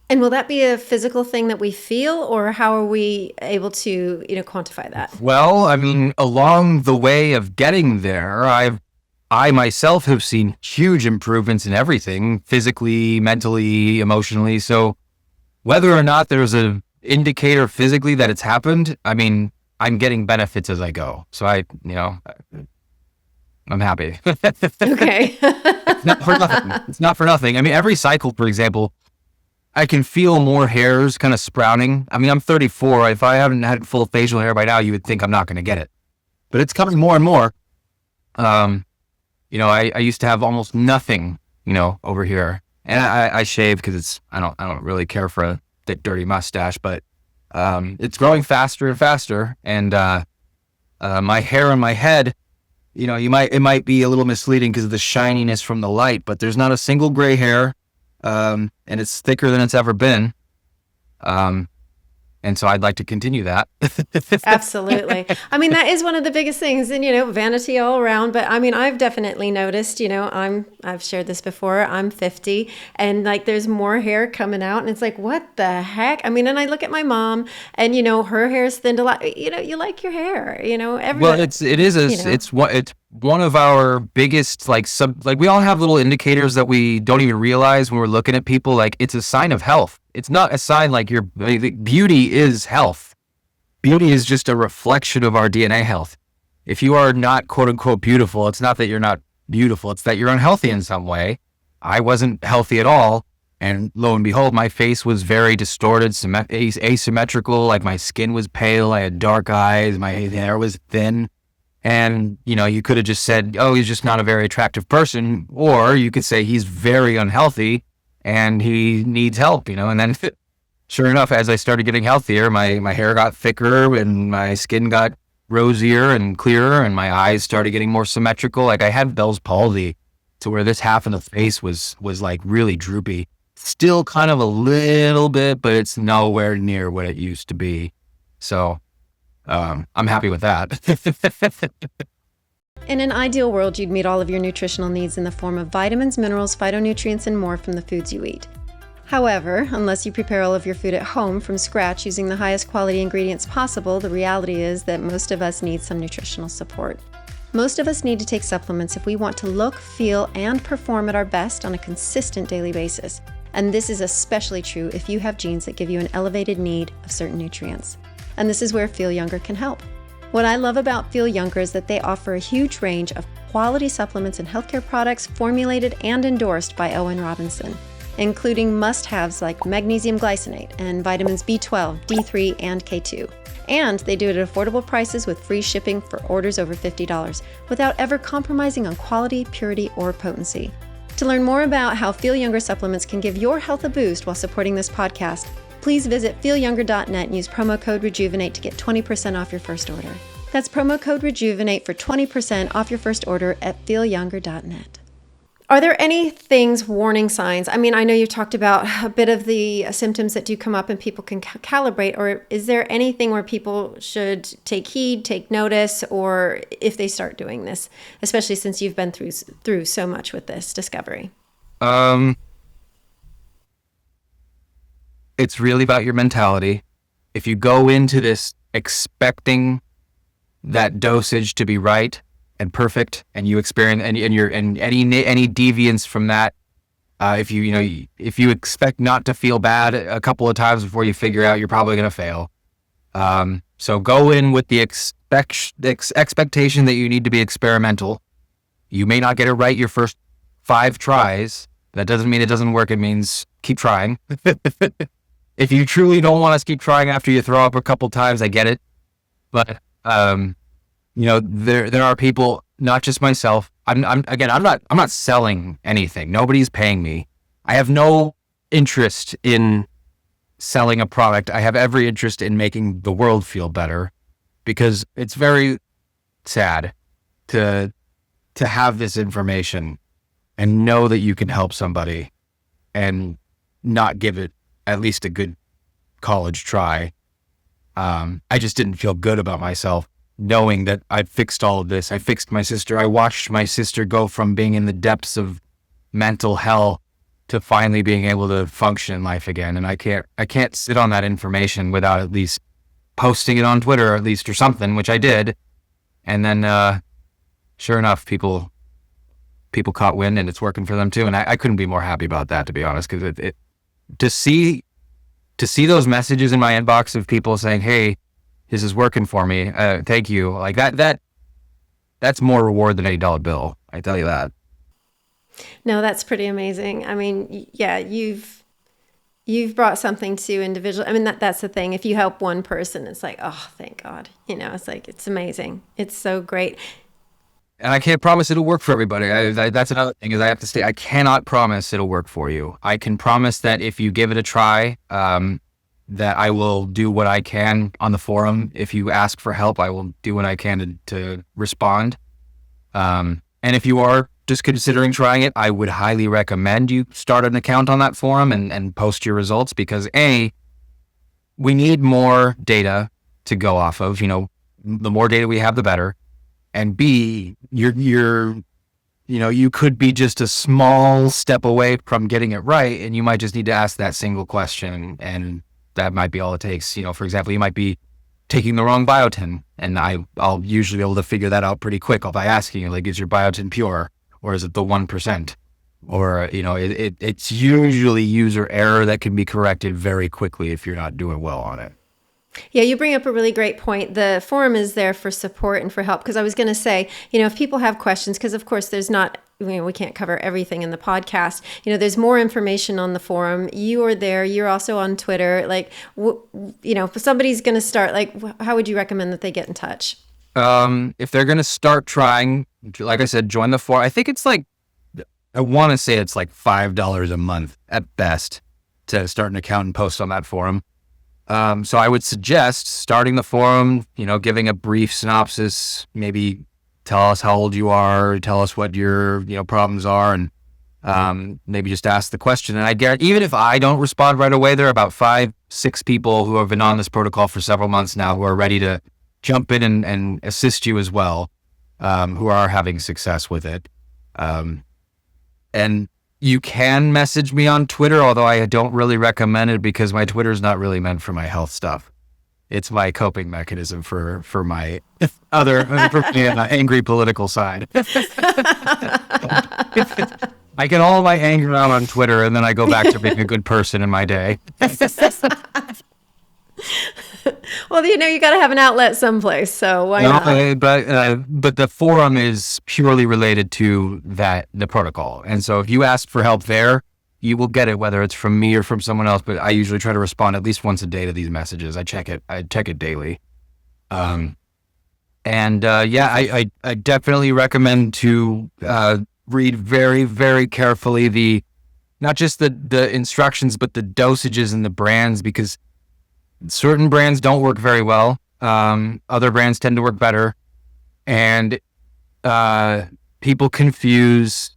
Speaker 1: And will that be a physical thing that we feel, or how are we able to, quantify that?
Speaker 2: Well, I mean, along the way of getting there, I myself have seen huge improvements in everything, physically, mentally, emotionally. So whether or not there's an indicator physically that it's happened, I mean, I'm getting benefits as I go. So I'm happy.
Speaker 1: Okay.
Speaker 2: It's not for nothing. It's not for nothing. I mean, every cycle, for example, I can feel more hairs kind of sprouting. I mean, I'm 34. If I haven't had full facial hair by now, you would think I'm not going to get it. But it's coming more and more. I used to have almost nothing, over here. And I shave because I don't really care for a thick, dirty mustache, but it's growing faster and faster. And my hair on my head, it might be a little misleading because of the shininess from the light, but there's not a single gray hair. And it's thicker than it's ever been. And so I'd like to continue that.
Speaker 1: Absolutely. I mean, that is one of the biggest things, and, vanity all around. But I mean, I've definitely noticed, I've shared this before, I'm 50 and like there's more hair coming out, and it's like, what the heck? I mean, and I look at my mom and, her hair's thinned a lot. You like your hair,
Speaker 2: Well, it's one of our biggest, we all have little indicators that we don't even realize when we're looking at people. Like, it's a sign of health. It's not a sign beauty is health. Beauty is just a reflection of our DNA health. If you are not quote unquote beautiful, it's not that you're not beautiful. It's that you're unhealthy in some way. I wasn't healthy at all. And lo and behold, my face was very distorted, asymmetrical. Like my skin was pale. I had dark eyes. My hair was thin. And, you could have just said, oh, he's just not a very attractive person. Or you could say he's very unhealthy and he needs help, and then sure enough, as I started getting healthier, my hair got thicker and my skin got rosier and clearer and my eyes started getting more symmetrical. Like I had Bell's palsy to where this half of the face was like really droopy. Still kind of a little bit, but it's nowhere near what it used to be. So I'm happy with that.
Speaker 1: In an ideal world, you'd meet all of your nutritional needs in the form of vitamins, minerals, phytonutrients, and more from the foods you eat. However, unless you prepare all of your food at home from scratch using the highest quality ingredients possible, the reality is that most of us need some nutritional support. Most of us need to take supplements if we want to look, feel, and perform at our best on a consistent daily basis. And this is especially true if you have genes that give you an elevated need of certain nutrients. And this is where Feel Younger can help. What I love about Feel Younger is that they offer a huge range of quality supplements and healthcare products formulated and endorsed by Owen Robinson, including must-haves like magnesium glycinate and vitamins B12, D3, and K2. And they do it at affordable prices with free shipping for orders over $50 without ever compromising on quality, purity, or potency. To learn more about how Feel Younger supplements can give your health a boost while supporting this podcast, please visit feelyounger.net and use promo code Rejuvenate to get 20% off your first order. That's promo code Rejuvenate for 20% off your first order at feelyounger.net. Are there any things, warning signs? I mean, I know you talked about a bit of the symptoms that do come up and people can calibrate, or is there anything where people should take heed, take notice, or if they start doing this, especially since you've been through so much with this discovery?
Speaker 2: It's really about your mentality. If you go into this expecting that dosage to be right and perfect, and you experience any deviance from that, if you expect not to feel bad a couple of times before you figure out, you're probably going to fail. So go in with the expectation that you need to be experimental. You may not get it right your first 5 tries. That doesn't mean it doesn't work. It means keep trying. If you truly don't want us to keep trying after you throw up a couple times, I get it. But there are people, not just myself. I'm not selling anything. Nobody's paying me. I have no interest in selling a product. I have every interest in making the world feel better, because it's very sad to have this information and know that you can help somebody and not give it at least a good college try. I just didn't feel good about myself knowing that I fixed all of this. I fixed my sister. I watched my sister go from being in the depths of mental hell to finally being able to function in life again. And I can't sit on that information without at least posting it on Twitter, at least, or something, which I did. And then, sure enough, people caught wind, and it's working for them too. And I couldn't be more happy about that, to be honest, because to see those messages in my inbox of people saying, "Hey, this is working for me. Thank you." Like that's more reward than $80 bill. I tell you that.
Speaker 1: No, that's pretty amazing. I mean, yeah, you've brought something to individual. I mean, that's the thing. If you help one person, it's like, oh, thank God. It's like, it's amazing. It's so great.
Speaker 2: And I can't promise it'll work for everybody. That's another thing, is I have to say, I cannot promise it'll work for you. I can promise that if you give it a try, that I will do what I can on the forum. If you ask for help, I will do what I can to respond. And if you are just considering trying it, I would highly recommend you start an account on that forum and post your results, because A, we need more data to go off of. The more data we have, the better. And B, you could be just a small step away from getting it right, and you might just need to ask that single question, and that might be all it takes. For example, you might be taking the wrong biotin, and I'll usually be able to figure that out pretty quick by asking you, like, is your biotin pure, or is it the 1%? Or, it's usually user error that can be corrected very quickly if you're not doing well on it.
Speaker 1: Yeah, you bring up a really great point. The forum is there for support and for help, because I was going to say, if people have questions, because of course there's not, we can't cover everything in the podcast. There's more information on the forum. You are there. You're also on Twitter. Like, if somebody's going to start, like, how would you recommend that they get in touch?
Speaker 2: If they're going to start trying, like I said, join the forum. I think it's like, I want to say it's like $5 a month at best to start an account and post on that forum. So I would suggest starting the forum, giving a brief synopsis, maybe tell us how old you are, tell us what your, problems are, and maybe just ask the question. And I guarantee, even if I don't respond right away, there are about 5-6 people who have been on this protocol for several months now who are ready to jump in and assist you as well, who are having success with it. And you can message me on Twitter, although I don't really recommend it, because my Twitter is not really meant for my health stuff. It's my coping mechanism for my other angry political side. I get all my anger out on Twitter, and then I go back to being a good person in my day.
Speaker 1: Well, you got to have an outlet someplace, so why
Speaker 2: No,
Speaker 1: not?
Speaker 2: but the forum is purely related to the protocol. And so if you ask for help there, you will get it, whether it's from me or from someone else. But I usually try to respond at least once a day to these messages. I check it daily. I definitely recommend to read very, very carefully not just the instructions, but the dosages and the brands, because certain brands don't work very well. Other brands tend to work better. And people confuse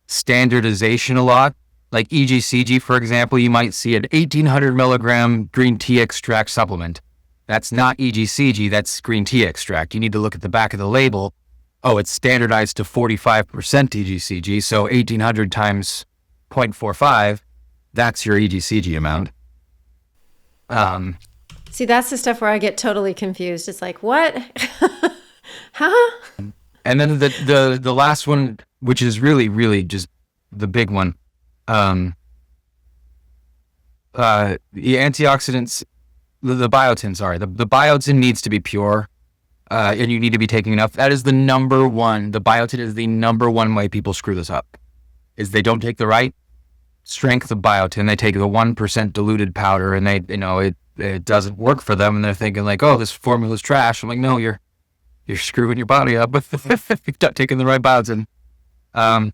Speaker 2: standardization a lot. Like EGCG, for example, you might see an 1,800 milligram green tea extract supplement. That's not EGCG, that's green tea extract. You need to look at the back of the label. Oh, it's standardized to 45% EGCG, so 1,800 times 0.45, that's your EGCG amount.
Speaker 1: See, that's the stuff where I get totally confused. It's like, what? Huh?
Speaker 2: And then the last one, which is really, really just the big one, the antioxidants, the biotin, sorry, the biotin needs to be pure, and you need to be taking enough. That is the number one. The biotin is the number one way people screw this up, is they don't take the right strength of biotin. They take the 1% diluted powder, and it doesn't work for them, and they're thinking like, oh, this formula's trash. I'm like, no, you're screwing your body up if you're not taking the right biotin. Because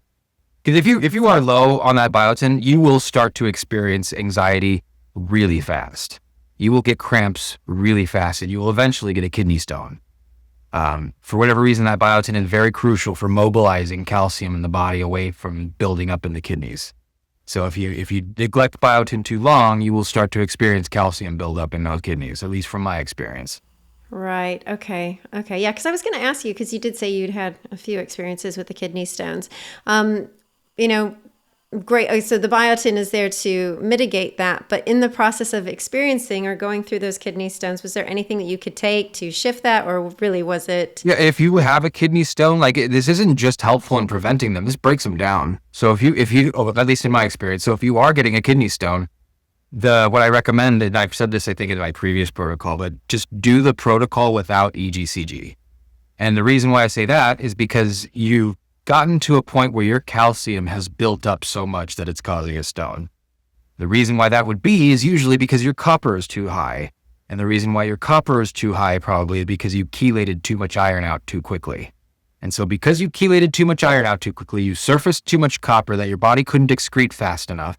Speaker 2: if you are low on that biotin, you will start to experience anxiety really fast. You will get cramps really fast, and you will eventually get a kidney stone. For whatever reason, that biotin is very crucial for mobilizing calcium in the body away from building up in the kidneys. So if you neglect biotin too long, you will start to experience calcium buildup in those kidneys, at least from my experience.
Speaker 1: Right. Okay. Yeah, because I was going to ask you, because you did say you'd had a few experiences with the kidney stones. Great. So the biotin is there to mitigate that. But in the process of experiencing or going through those kidney stones, was there anything that you could take to shift that, or really was it?
Speaker 2: Yeah, if you have a kidney stone, this isn't just helpful in preventing them. This breaks them down. So if you, at least in my experience, so if you are getting a kidney stone, what I recommend, and I've said this, I think, in my previous protocol, but just do the protocol without EGCG. And the reason why I say that is because you've gotten to a point where your calcium has built up so much that it's causing a stone. The reason why that would be is usually because your copper is too high. And the reason why your copper is too high probably is because you chelated too much iron out too quickly. And so because you chelated too much iron out too quickly, you surfaced too much copper that your body couldn't excrete fast enough.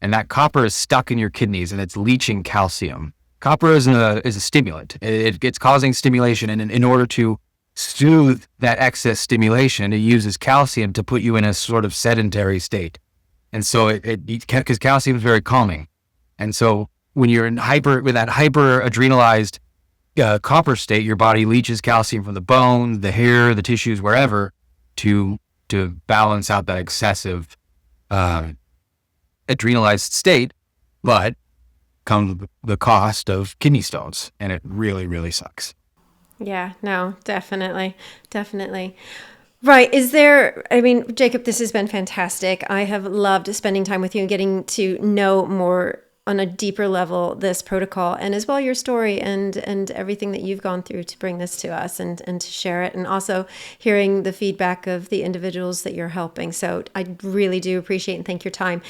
Speaker 2: And that copper is stuck in your kidneys and it's leaching calcium. Copper is a stimulant. It's causing stimulation. And in order to soothe that excess stimulation, it uses calcium to put you in a sort of sedentary state. And so because calcium is very calming. And so when you're with that hyper adrenalized copper state, your body leaches calcium from the bone, the hair, the tissues, wherever, to balance out that excessive adrenalized state. But comes the cost of kidney stones, and it really, really sucks.
Speaker 1: Yeah, no, definitely. Right. Jacob, this has been fantastic. I have loved spending time with you and getting to know more on a deeper level this protocol, and as well your story and everything that you've gone through to bring this to us and to share it, and also hearing the feedback of the individuals that you're helping. So I really do appreciate and thank your time.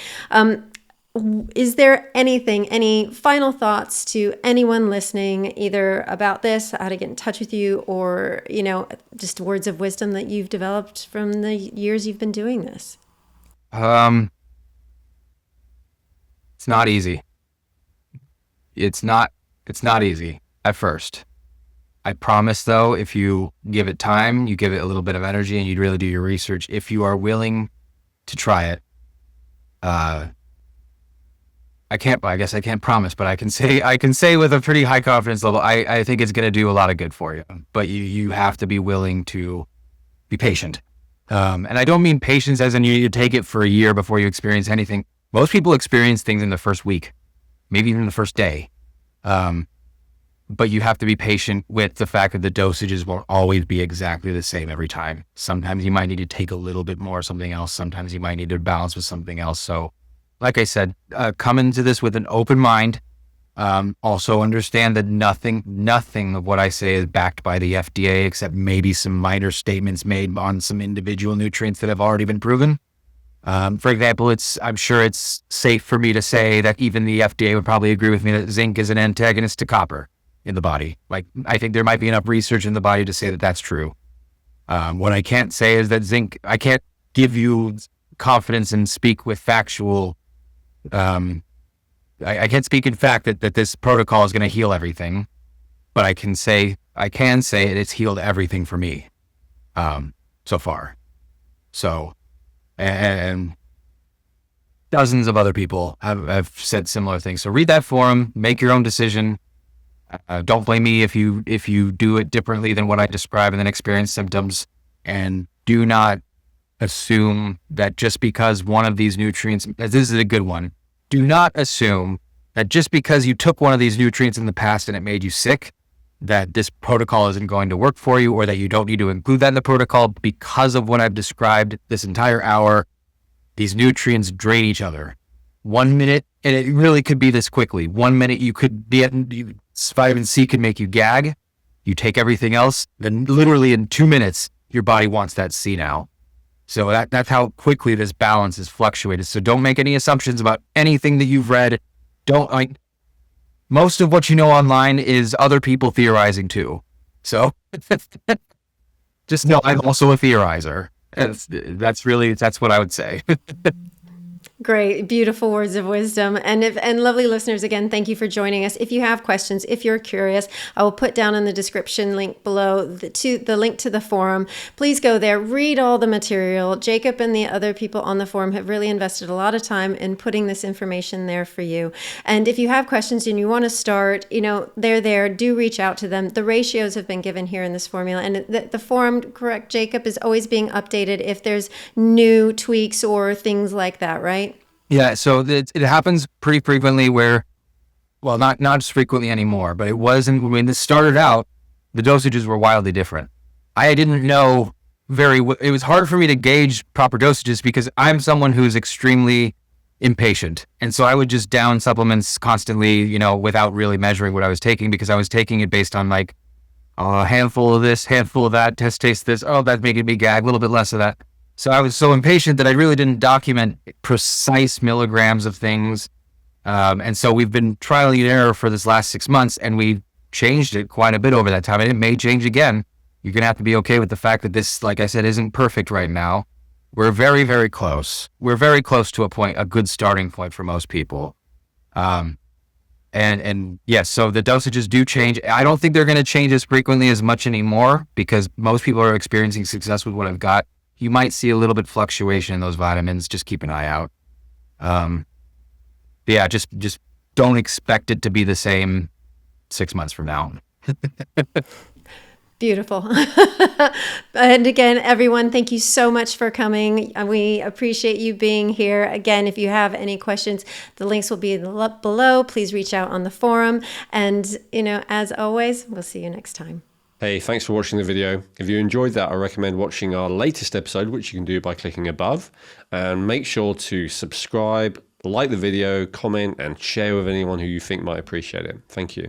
Speaker 1: Is there any final thoughts to anyone listening, either about this, how to get in touch with you, or, just words of wisdom that you've developed from the years you've been doing this?
Speaker 2: It's not easy. It's not easy at first. I promise, though, if you give it time, you give it a little bit of energy, and you really do your research, if you are willing to try it, I guess I can't promise, but I can say with a pretty high confidence level, I think it's going to do a lot of good for you. But you have to be willing to be patient. And I don't mean patience as in you take it for a year before you experience anything. Most people experience things in the first week, maybe even the first day. But you have to be patient with the fact that the dosages won't always be exactly the same every time. Sometimes you might need to take a little bit more of something else. Sometimes you might need to balance with something else. So like I said, come into this with an open mind. Also understand that nothing of what I say is backed by the FDA, except maybe some minor statements made on some individual nutrients that have already been proven. For example, I'm sure it's safe for me to say that even the FDA would probably agree with me that zinc is an antagonist to copper in the body. Like, I think there might be enough research in the body to say that that's true. What I can't say is that zinc, I can't give you confidence and speak with factual, I can't speak in fact that this protocol is going to heal everything, but I can say it's healed everything for me, so far. So, and dozens of other people have said similar things. So read that forum, make your own decision. Don't blame me if you do it differently than what I describe and then experience symptoms. And do not assume that just because one of these nutrients, this is a good one, do not assume that just because you took one of these nutrients in the past and it made you sick, that this protocol isn't going to work for you, or that you don't need to include that in the protocol because of what I've described this entire hour. These nutrients drain each other. 1 minute, and it really could be this quickly. 1 minute you could be at, vitamin C could make you gag. You take everything else, then literally in 2 minutes, your body wants that C now. So that's how quickly this balance is fluctuated. So don't make any assumptions about anything that you've read. Most of what you know online is other people theorizing too. So just know I'm also a theorizer. That's what I would say.
Speaker 1: Great, beautiful words of wisdom. And lovely listeners, again, thank you for joining us. If you have questions, if you're curious, I will put down in the description link below the link to the forum. Please go there, read all the material. Jacob and the other people on the forum have really invested a lot of time in putting this information there for you. And if you have questions and you want to start, they're there. Do reach out to them. The ratios have been given here in this formula. And the forum, correct, Jacob, is always being updated if there's new tweaks or things like that, right?
Speaker 2: Yeah, so it happens pretty frequently where, well, not as frequently anymore, but it wasn't when this started out, the dosages were wildly different. I didn't know it was hard for me to gauge proper dosages because I'm someone who's extremely impatient. And so I would just down supplements constantly, without really measuring what I was taking, because I was taking it based on like a handful of this, handful of that, taste this. Oh, that's making me gag, a little bit less of that. So I was so impatient that I really didn't document precise milligrams of things. And so we've been trial and error for this last 6 months, and we've changed it quite a bit over that time. And it may change again. You're going to have to be okay with the fact that this, like I said, isn't perfect right now. We're very, very close. We're very close to a good starting point for most people. And yes, so the dosages do change. I don't think they're going to change as frequently as much anymore because most people are experiencing success with what I've got. You might see a little bit fluctuation in those vitamins. Just keep an eye out. Yeah, just don't expect it to be the same 6 months from now.
Speaker 1: Beautiful. And again, everyone, thank you so much for coming. We appreciate you being here. Again, if you have any questions, the links will be below. Please reach out on the forum. And, as always, we'll see you next time.
Speaker 3: Hey, thanks for watching the video. If you enjoyed that, I recommend watching our latest episode, which you can do by clicking above. And make sure to subscribe, like the video, comment, and share with anyone who you think might appreciate it. Thank you.